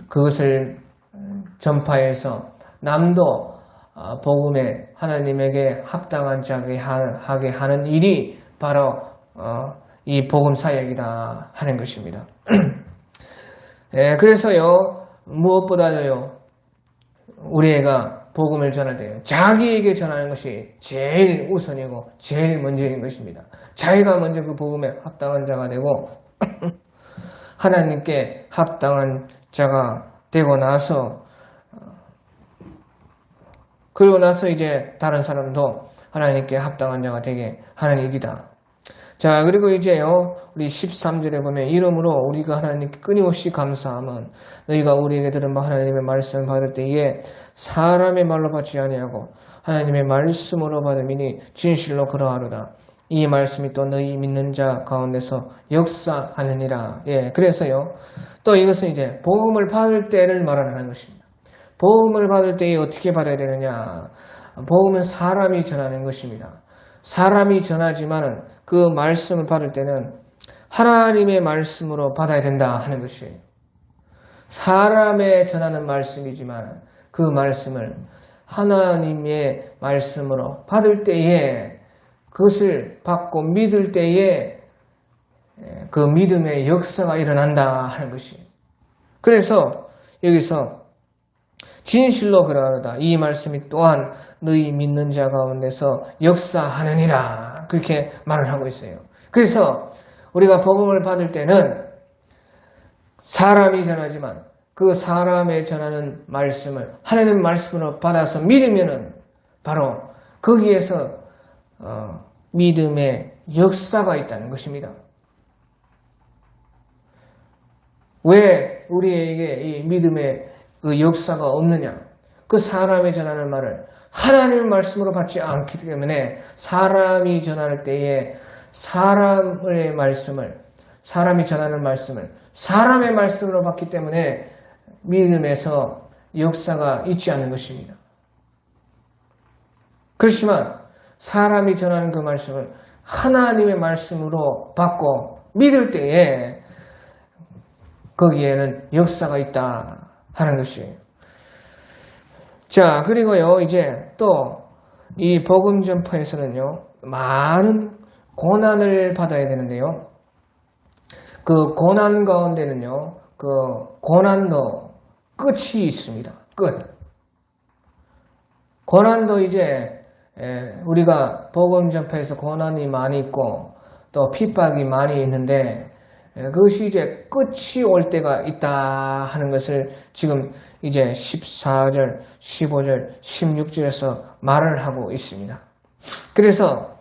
그것을 전파해서 남도 복음에 하나님에게 합당한 자게 하게 하는 일이 바로 이 복음 사역이다 하는 것입니다. 그래서요, 무엇보다도요, 우리가 복음을 전할 때요, 자기에게 전하는 것이 제일 우선이고 제일 먼저인 것입니다. 자기가 먼저 그 복음에 합당한 자가 되고 하나님께 합당한 자가 되고 나서, 그리고 나서 이제 다른 사람도 하나님께 합당한 자가 되게 하는 일이다. 자, 그리고 이제요, 우리 13절에 보면, 이러므로 우리가 하나님께 끊임없이 감사함은 너희가 우리에게 들은 바 하나님의 말씀을 받을 때에 사람의 말로 받지 아니하고 하나님의 말씀으로 받음이니 진실로 그러하로다. 이 말씀이 또 너희 믿는 자 가운데서 역사하느니라. 그래서요, 또 이것은 이제 복음을 받을 때를 말하는 것입니다. 복음을 받을 때에 어떻게 받아야 되느냐? 복음은 사람이 전하는 것입니다. 사람이 전하지만은 그 말씀을 받을 때는 하나님의 말씀으로 받아야 된다 하는 것이에요. 사람의 전하는 말씀이지만 그 말씀을 하나님의 말씀으로 받을 때에, 그것을 받고 믿을 때에 그 믿음의 역사가 일어난다 하는 것이에요. 그래서 여기서 진실로 그러하다. 이 말씀이 또한 너희 믿는 자 가운데서 역사하느니라. 그렇게 말을 하고 있어요. 그래서 우리가 복음을 받을 때는 사람이 전하지만 그 사람의 전하는 말씀을 하나님의 말씀으로 받아서 믿으면은 바로 거기에서 믿음의 역사가 있다는 것입니다. 왜 우리에게 이 믿음의 그 역사가 없느냐? 그 사람이 전하는 말을 하나님의 말씀으로 받지 않기 때문에, 사람이 전할 때에 사람의 말씀을, 사람이 전하는 말씀을 사람의 말씀으로 받기 때문에 믿음에서 역사가 있지 않는 것입니다. 그렇지만 사람이 전하는 그 말씀을 하나님의 말씀으로 받고 믿을 때에 거기에는 역사가 있다 하는 것이에요. 자, 그리고요, 이제 또 이 복음 전파에서는요, 많은 고난을 받아야 되는데요, 그 고난 가운데는요, 그 고난도 끝이 있습니다. 끝. 고난도 이제 우리가 복음 전파에서 고난이 많이 있고 또 핍박이 많이 있는데, 그것이 이제 끝이 올 때가 있다 하는 것을 지금 이제 14절, 15절, 16절에서 말을 하고 있습니다. 그래서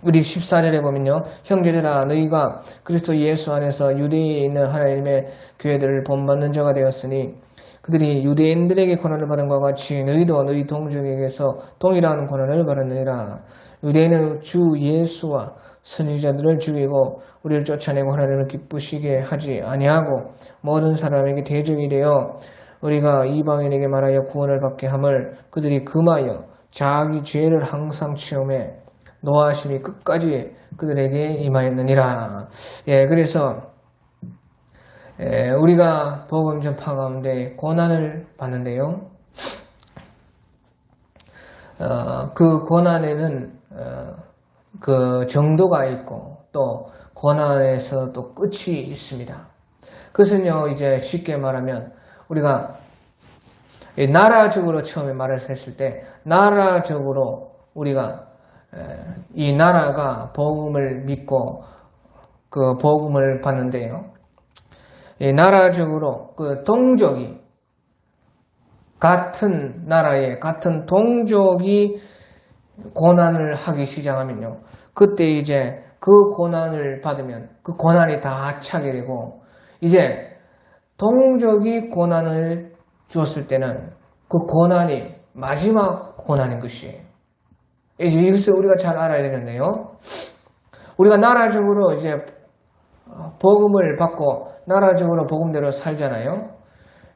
우리 14절에 보면요, 형제들아 너희가 그리스도 예수 안에서 유대에 있는 하나님의 교회들을 본받는 자가 되었으니 그들이 유대인들에게 고난을 받은 것과 같이 너희도 너희 동족에게서 동일한 고난을 받았느니라. 유대인은 주 예수와 선지자들을 죽이고 우리를 쫓아내고 하나님을 기쁘시게 하지 아니하고 모든 사람에게 대적이 되어 우리가 이방인에게 말하여 구원을 받게 함을 그들이 금하여 자기 죄를 항상 체험해 노하심이 끝까지 그들에게 임하였느니라. 그래서 우리가 복음 전파 가운데 고난을 받는데요, 그 고난에는 그 정도가 있고 또 고난에서 또 끝이 있습니다. 그것은요, 이제 쉽게 말하면 우리가 나라적으로 처음에 말을 했을 때, 나라적으로 우리가 이 나라가 복음을 믿고 그 복음을 받는데요, 나라적으로 그 동족이 같은 나라에 같은 동족이 고난을 하기 시작하면요, 그때 이제 그 고난을 받으면 그 고난이 다 차게 되고, 이제 동족이 고난을 주었을 때는 그 고난이 마지막 고난인 것이에요. 이제 이것을 우리가 잘 알아야 되는데요, 우리가 나라적으로 이제 복음을 받고 나라적으로 복음대로 살잖아요.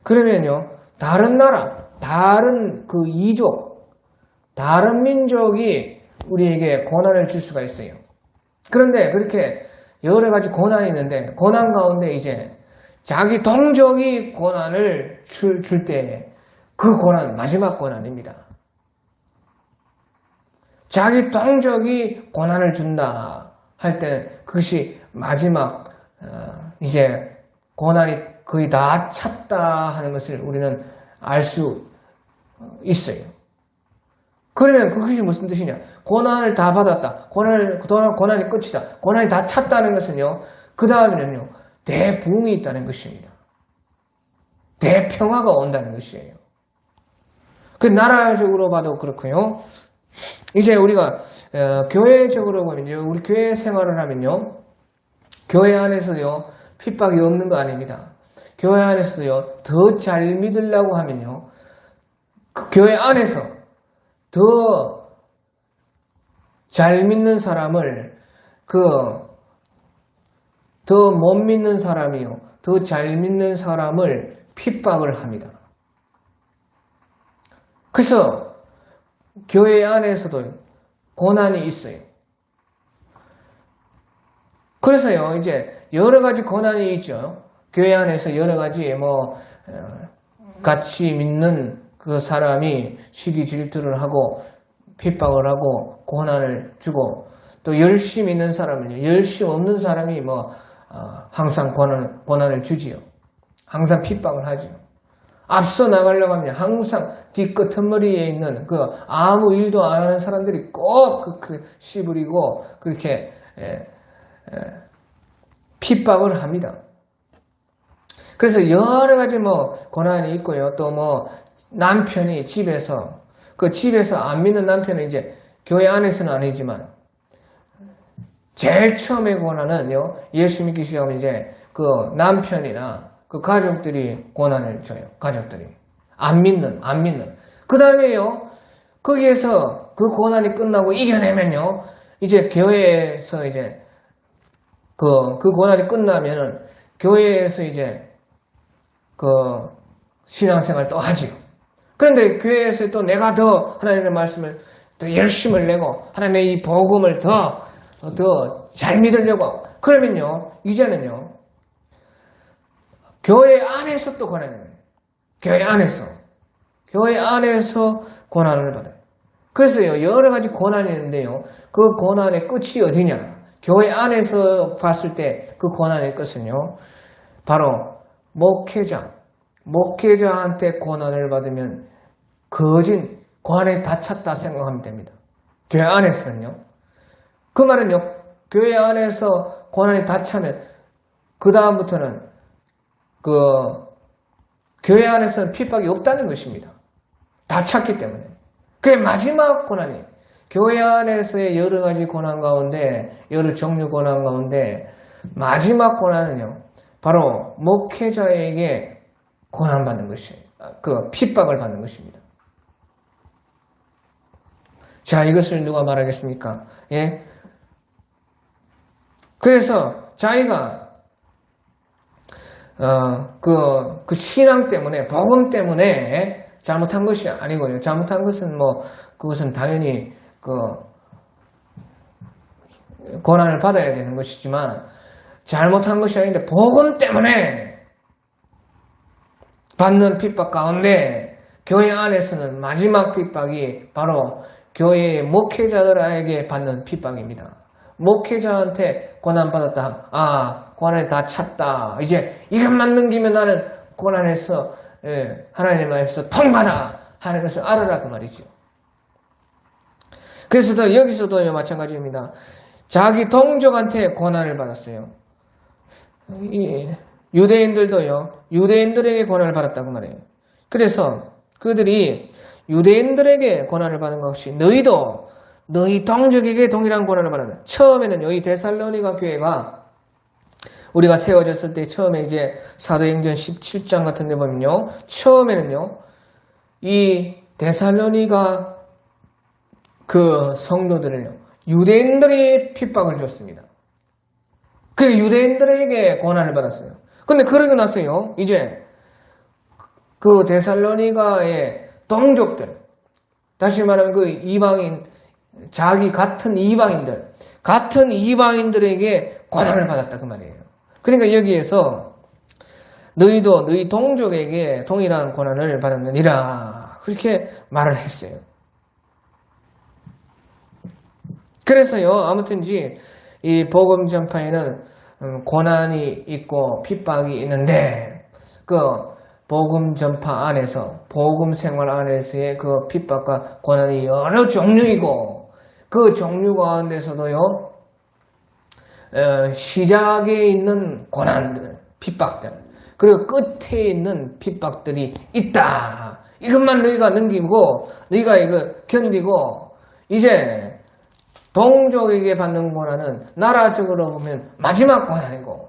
그러면요, 다른 나라, 다른 그 이족, 다른 민족이 우리에게 고난을 줄 수가 있어요. 그런데 그렇게 여러 가지 고난이 있는데, 고난 가운데 이제 자기 동족이 고난을 줄 때 그 고난, 마지막 고난입니다. 자기 동족이 고난을 준다 할 때 그것이 마지막 이제 고난이 거의 다 찼다 하는 것을 우리는 알 수 있어요. 그러면 그것이 무슨 뜻이냐? 고난을 다 받았다. 고난이 끝이다. 고난이 다 찼다는 것은요. 그 다음에는요. 대부흥이 있다는 것입니다. 대평화가 온다는 것이에요. 그 나라적으로 봐도 그렇고요. 이제 우리가 교회적으로 보면요. 우리 교회 생활을 하면요. 교회 안에서요. 핍박이 없는 거 아닙니다. 교회 안에서도요. 더 잘 믿으려고 하면요. 그 교회 안에서 더 잘 믿는 사람을 더 못 믿는 사람이요. 더 잘 믿는 사람을 핍박을 합니다. 그래서 교회 안에서도 고난이 있어요. 그래서요, 이제 여러 가지 고난이 있죠. 교회 안에서 여러 가지 같이 믿는 그 사람이 시기 질투를 하고 핍박을 하고 고난을 주고 또 열심히 있는 사람은요, 열심히 없는 사람이 항상 고난을 주지요. 항상 핍박을 하지요. 앞서 나가려고 하면 항상 뒷끝머리에 있는 아무 일도 안 하는 사람들이 꼭 씨부리고 그렇게 핍박을 합니다. 그래서 여러 가지 고난이 있고요. 또 남편이 집에서 안 믿는 남편은 이제 교회 안에서는 아니지만 제일 처음에 고난은요. 예수 믿기 시작하면 이제 남편이나 가족들이 고난을 줘요. 가족들이 안 믿는. 그 다음에요. 거기에서 그 고난이 끝나고 이겨내면요. 이제 교회에서 이제 그 고난이 끝나면은 교회에서 이제 신앙생활 또 하지요. 그런데 교회에서 또 내가 더 하나님의 말씀을 더 열심을 내고 하나님의 이 복음을 더 잘 믿으려고 하고 그러면요. 이제는요. 교회 안에서 또 고난을 받아요. 교회 안에서 고난을 받아요. 그래서요. 여러 가지 고난이 있는데요. 그 고난의 끝이 어디냐? 교회 안에서 봤을 때 그 고난의 끝은요. 바로 목회자한테 고난을 받으면 거진 고난에 다 찼다 생각하면 됩니다. 교회 안에서는요. 그 말은요. 교회 안에서 고난이 다 차면 그 다음부터는 교회 안에서는 핍박이 없다는 것입니다. 다 찼기 때문에. 그게 마지막 고난이에요. 교회 안에서의 여러 가지 고난 가운데, 여러 종류 고난 가운데 마지막 고난은요. 바로 목회자에게 고난받는 것이에요. 핍박을 받는 것입니다. 자, 이것을 누가 말하겠습니까? 예? 그래서 자기가 그 신앙 때문에, 복음 때문에 잘못한 것이 아니고요. 잘못한 것은 그것은 당연히 고난을 받아야 되는 것이지만 잘못한 것이 아닌데 복음 때문에 받는 핍박 가운데 교회 안에서는 마지막 핍박이 바로 교회의 목회자들에게 받는 핍박입니다. 목회자한테 고난받았다. 고난이 다 찼다. 이제 이것만 넘기면 나는 고난에서 하나님 앞에서 통받아 하는 것을 알아라 그 말이죠. 그래서 여기서도 마찬가지입니다. 자기 동족한테 고난을 받았어요. 유대인들도요. 유대인들에게 고난을 받았다고 말해요. 그래서 그들이 유대인들에게 고난을 받은 것이 너희도 너희 동족에게 동일한 고난을 받았다. 처음에는 여기 데살로니가 교회가 우리가 세워졌을 때 처음에 이제 사도행전 17장 같은 데 보면요. 처음에는요. 이 데살로니가 그 성도들은요. 유대인들이 핍박을 줬습니다. 그 유대인들에게 고난을 받았어요. 근데 그러고 나서요. 이제 그 데살로니가의 동족들, 다시 말하면 그 이방인, 자기 같은 이방인들에게 고난을 받았다 그 말이에요. 그러니까 여기에서 너희도 너희 동족에게 동일한 고난을 받았느니라. 그렇게 말을 했어요. 그래서요, 아무튼지 이 복음 전파에는 고난이 있고 핍박이 있는데 그 복음 전파 안에서 복음 생활 안에서의 그 핍박과 고난이 여러 종류이고 그 종류 가운데서도요 시작에 있는 고난들, 핍박들 그리고 끝에 있는 핍박들이 있다. 이것만 너희가 넘기고 너희가 이거 견디고 이제 동족에게 받는 고난은 나라적으로 보면 마지막 고난이고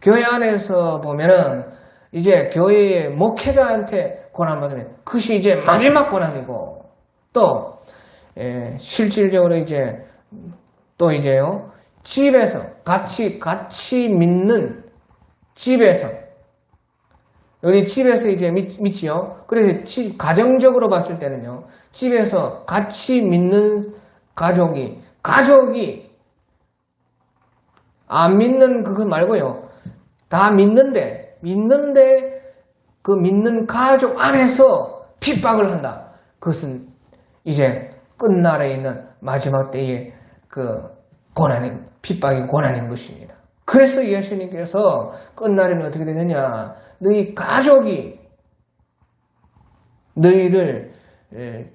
교회 안에서 보면은 이제 교회의 목회자한테 고난받으면 그것이 이제 마지막 고난이고 또 실질적으로 이제 또 이제요 집에서 같이 믿는 집에서 우리 집에서 이제 믿지요. 그래서 가정적으로 봤을 때는요 집에서 같이 믿는 가족이 안 믿는 그거 말고요. 다 믿는데 그 믿는 가족 안에서 핍박을 한다. 그것은 이제 끝날에 있는 마지막 때의 그 핍박이 고난인 것입니다. 그래서 예수님께서 끝날에는 어떻게 되느냐. 너희 가족이 너희를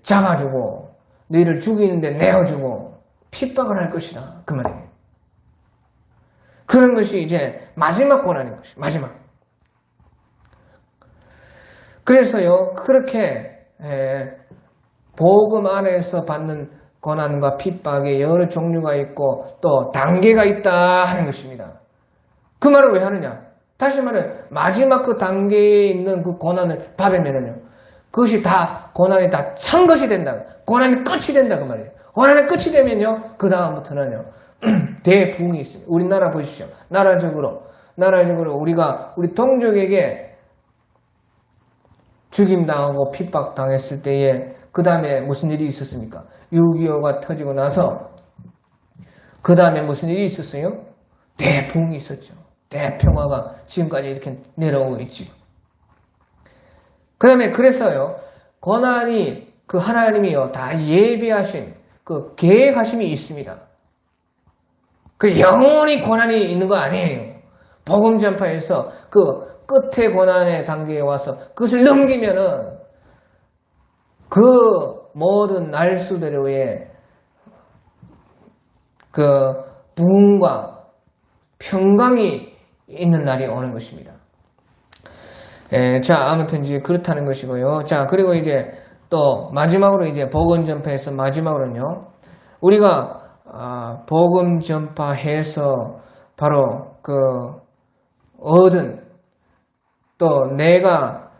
잡아주고 너희를 죽이는데 내어주고 핍박을 할 것이다. 그 말이에요. 그런 것이 이제 마지막 고난인 것이 마지막. 그래서요 그렇게 복음 안에서 받는 고난과 핍박의 여러 종류가 있고 또 단계가 있다 하는 것입니다. 그 말을 왜 하느냐? 다시 말해 마지막 그 단계에 있는 그 고난을 받으면은요 그것이 다 고난이 다 찬 것이 된다. 고난이 끝이 된다 그 말이에요. 고난이 끝이 되면요 그 다음부터는요 대부흥이 있습니다. 우리나라 보십시오. 나라적으로 우리 동족에게 죽임당하고 핍박당했을 때에 그 다음에 무슨 일이 있었습니까? 6.25가 터지고 나서 그 다음에 무슨 일이 있었어요? 대부흥이 있었죠. 대평화가 지금까지 이렇게 내려오고 있지. 그 다음에 그래서요 고난이 그 하나님이요 다 예비하신 그 계획하심이 있습니다. 그 영원히 고난이 있는 거 아니에요. 복음 전파에서 그 끝에 고난의 단계에 와서 그것을 넘기면은 그 모든 날수대로의 그 부흥과 평강이 있는 날이 오는 것입니다. 자, 아무튼 이제 그렇다는 것이고요. 자, 그리고 이제 또 마지막으로 이제 복음 전파에서 마지막으로는요. 우리가 복음 전파해서 바로 그 얻은 또 내가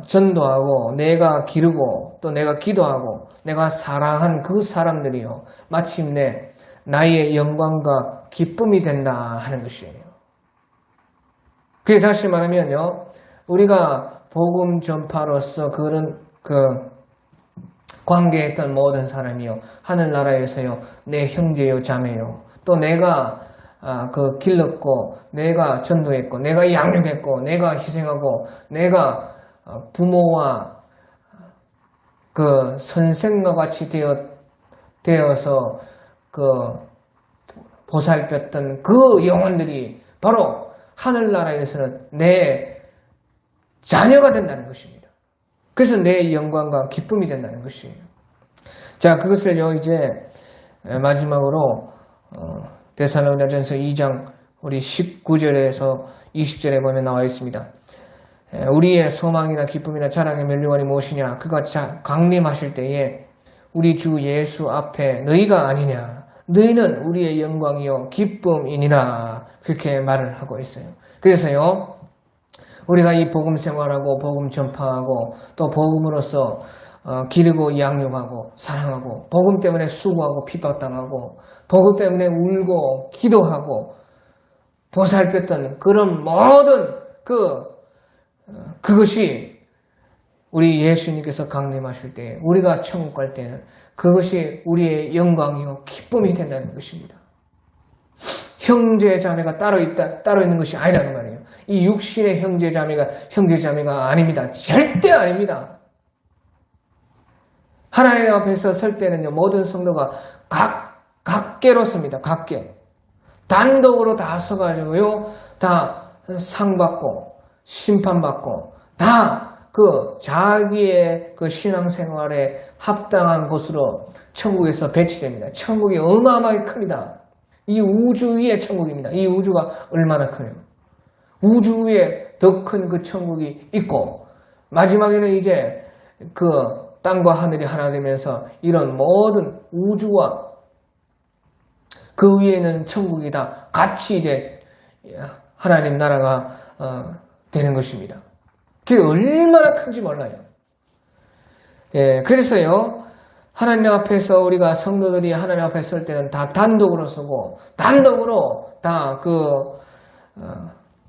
전도하고 내가 기르고 또 내가 기도하고 내가 사랑한 그 사람들이요 마침내 나의 영광과 기쁨이 된다 하는 것이에요. 그게 다시 말하면요 우리가 복음 전파로서 그런 그 관계했던 모든 사람이요 하늘나라에서요 내 형제요 자매요 또 내가 그 길렀고 내가 전도했고 내가 양육했고 내가 희생하고 내가 부모와 그 선생과 같이 되어서 그 보살폈던 그 영혼들이 바로 하늘나라에서는 내 자녀가 된다는 것입니다. 그래서 내 영광과 기쁨이 된다는 것이에요. 자, 그것을요 이제 마지막으로 데살로니가전서 2장 우리 19절에서 20절에 보면 나와 있습니다. 우리의 소망이나 기쁨이나 자랑의 면류관이 무엇이냐? 그가 강림하실 때에 우리 주 예수 앞에 너희가 아니냐? 너희는 우리의 영광이요 기쁨이니라. 그렇게 말을 하고 있어요. 그래서요 우리가 이 복음 생활하고 복음 전파하고 또 복음으로서 기르고 양육하고 사랑하고 복음 때문에 수고하고 핍박당하고 복음 때문에 울고 기도하고 보살폈던 그런 모든 그것이 우리 예수님께서 강림하실 때 우리가 천국 갈 때는 그것이 우리의 영광이요 기쁨이 된다는 것입니다. 형제 자매가 따로 있는 것이 아니라는 말이에요. 이 육신의 형제자매가 아닙니다. 절대 아닙니다. 하나님 앞에서 설 때는요, 모든 성도가 각계로 섭니다. 각계. 단독으로 다 서가지고요, 다 상 받고, 심판받고, 다 그 자기의 그 신앙생활에 합당한 곳으로 천국에서 배치됩니다. 천국이 어마어마하게 큽니다. 이 우주 위의 천국입니다. 이 우주가 얼마나 커요. 우주 위에 더 큰 그 천국이 있고, 마지막에는 이제 그 땅과 하늘이 하나 되면서 이런 모든 우주와 그 위에는 천국이 다 같이 이제 하나님 나라가 되는 것입니다. 그게 얼마나 큰지 몰라요. 예, 그래서요, 하나님 앞에서 우리가 성도들이 하나님 앞에 설 때는 다 단독으로 서고, 단독으로 다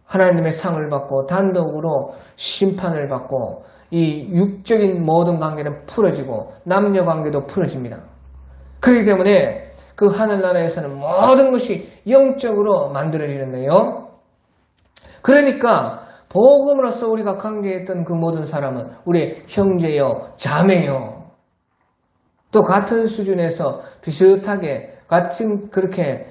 하나님의 상을 받고, 단독으로 심판을 받고, 이 육적인 모든 관계는 풀어지고, 남녀 관계도 풀어집니다. 그렇기 때문에 그 하늘나라에서는 모든 것이 영적으로 만들어지는데요. 그러니까 복음으로서 우리가 관계했던 그 모든 사람은 우리의 형제요, 자매요. 또 같은 수준에서 비슷하게 같은 그렇게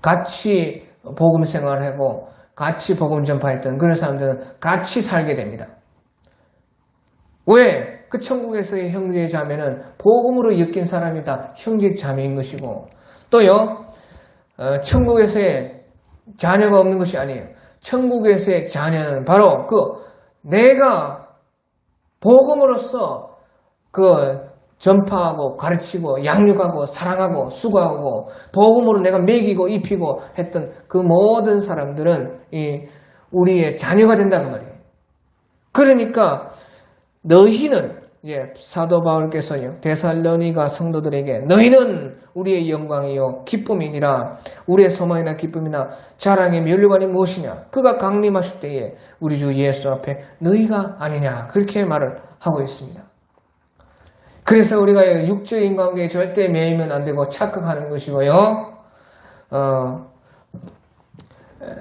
같이 복음 생활하고 같이 복음 전파했던 그런 사람들은 같이 살게 됩니다. 왜? 그 천국에서의 형제 자매는 복음으로 엮인 사람이 다 형제 자매인 것이고, 또요, 천국에서의 자녀가 없는 것이 아니에요. 천국에서의 자녀는 바로 내가 복음으로서 전파하고 가르치고 양육하고 사랑하고 수고하고 복음으로 내가 먹이고 입히고 했던 그 모든 사람들은 우리의 자녀가 된다는 말이에요. 그러니까 너희는, 사도 바울께서요, 데살로니가 성도들에게 너희는 우리의 영광이요 기쁨이니라. 우리의 소망이나 기쁨이나 자랑의 면류관이 무엇이냐? 그가 강림하실 때에 우리 주 예수 앞에 너희가 아니냐? 그렇게 말을 하고 있습니다. 그래서 우리가 육적인 관계에 절대 매이면 안 되고 착각하는 것이고요.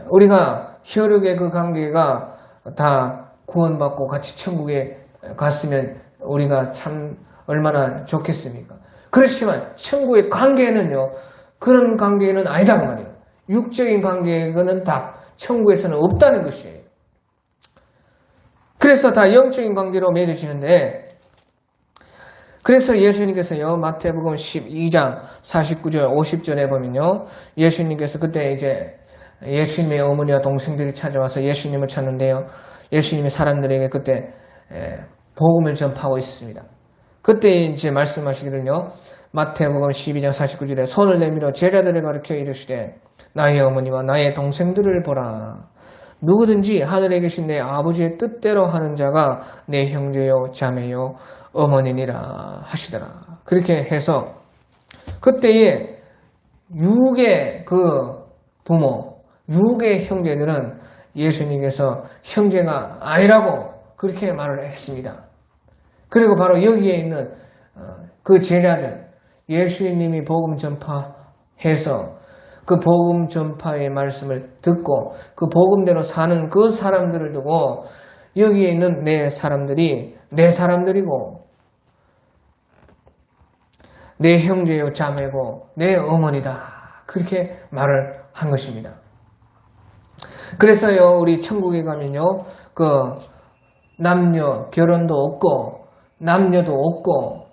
우리가 혈육의 그 관계가 다 구원받고 같이 천국에 갔으면 우리가 참 얼마나 좋겠습니까? 그렇지만 천국의 관계는요, 그런 관계는 아니다고 말이에요. 육적인 관계는 다 천국에서는 없다는 것이에요. 그래서 다 영적인 관계로 맺어지는데, 그래서 예수님께서요, 마태복음 12장 49절 50절에 보면요, 예수님께서 그때 이제 예수님의 어머니와 동생들이 찾아와서 예수님을 찾는데요, 예수님이 사람들에게 그때 복음을 전파하고 있었습니다. 그때 이제 말씀하시기를요, 마태복음 12장 49절에 손을 내밀어 제자들을 가르쳐 이르시되 나의 어머니와 나의 동생들을 보라. 누구든지 하늘에 계신 내 아버지의 뜻대로 하는 자가 내 형제요 자매요 어머니니라 하시더라. 그렇게 해서 그때에 육의 그 부모, 육의 형제들은 예수님께서 형제가 아니라고 그렇게 말을 했습니다. 그리고 바로 여기에 있는 그 제자들, 예수님이 복음 전파해서 그 복음 전파의 말씀을 듣고 그 복음대로 사는 그 사람들을 두고 여기에 있는 내 사람들이 내 사람들이고 내 형제요 자매고 내 어머니다. 그렇게 말을 한 것입니다. 그래서요, 우리 천국에 가면요, 남녀 결혼도 없고 남녀도 없고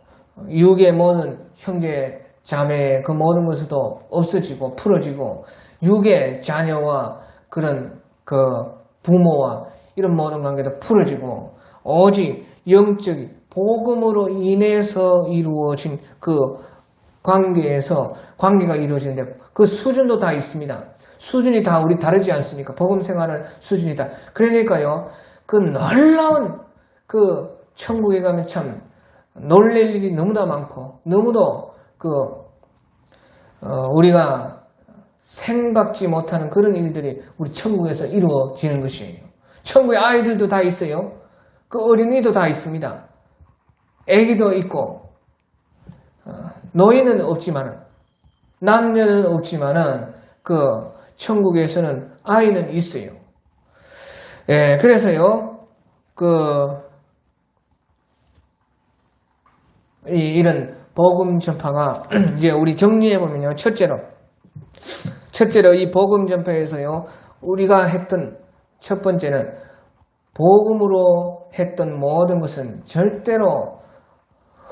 육의 모든 형제 자매의 그 모든 것도 없어지고 풀어지고 육의 자녀와 그런 그 부모와 이런 모든 관계도 풀어지고 오직 영적인 복음으로 인해서 이루어진 그 관계가 이루어지는데 그 수준도 다 있습니다. 수준이 다 우리 다르지 않습니까? 복음 생활은 수준이 다. 그러니까요, 그 놀라운 그 천국에 가면 참 놀랄 일이 너무나 많고 너무도 우리가 생각지 못하는 그런 일들이 우리 천국에서 이루어지는 것이에요. 천국에 아이들도 다 있어요. 그 어린이도 다 있습니다. 아기도 있고 노인은 없지만은 남녀는 없지만은 그 천국에서는 아이는 있어요. 예, 그래서요, 이런 복음 전파가, 이제 우리 정리해보면요, 첫째로 이 복음 전파에서요, 우리가 했던 첫 번째는 복음으로 했던 모든 것은 절대로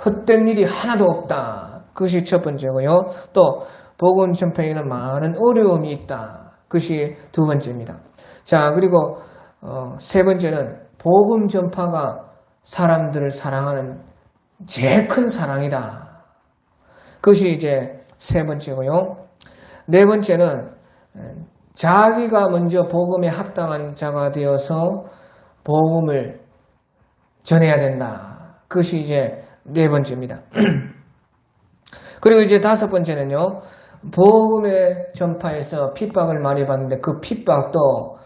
헛된 일이 하나도 없다. 그것이 첫 번째고요. 또 복음 전파에는 많은 어려움이 있다. 그것이 두 번째입니다. 자, 그리고 세 번째는 복음 전파가 사람들을 사랑하는 제일 큰 사랑이다. 그것이 이제 세 번째고요. 네 번째는 자기가 먼저 복음에 합당한 자가 되어서 복음을 전해야 된다. 그것이 이제 네 번째입니다. 그리고 이제 다섯 번째는요, 복음의 전파에서 핍박을 많이 받는데 그 핍박도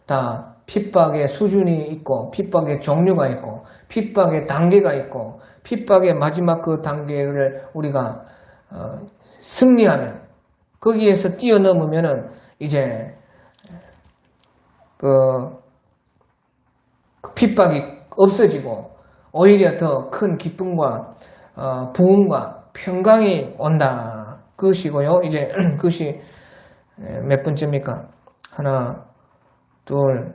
다 핍박의 수준이 있고, 핍박의 종류가 있고, 핍박의 단계가 있고, 핍박의 마지막 그 단계를 우리가 승리하면, 거기에서 뛰어넘으면은 이제 그 핍박이 없어지고 오히려 더 큰 기쁨과 부흥과 평강이 온다. 그것이고요. 이제 그것이 몇 번째입니까? 하나, 둘,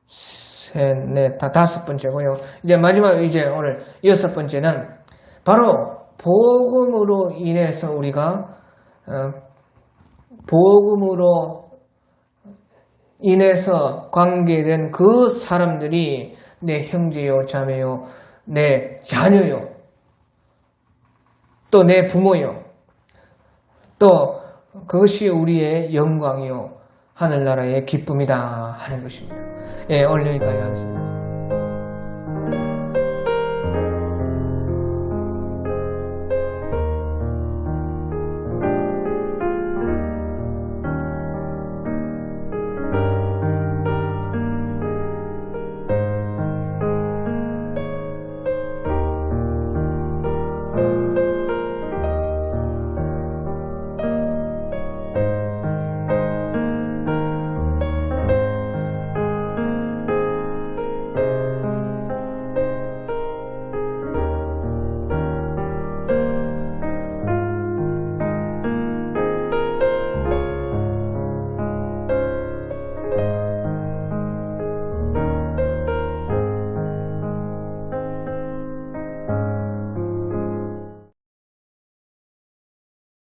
셋, 넷, 다섯 번째고요. 이제 마지막 이제 오늘 여섯 번째는 바로 복음으로 인해서 우리가 복음으로 인해서 관계된 그 사람들이 내 형제요, 자매요, 내 자녀요, 또 내 부모요, 또 그것이 우리의 영광이요, 하늘나라의 기쁨이다 하는 것입니다. 예, 오늘 여기까지 하겠습니다.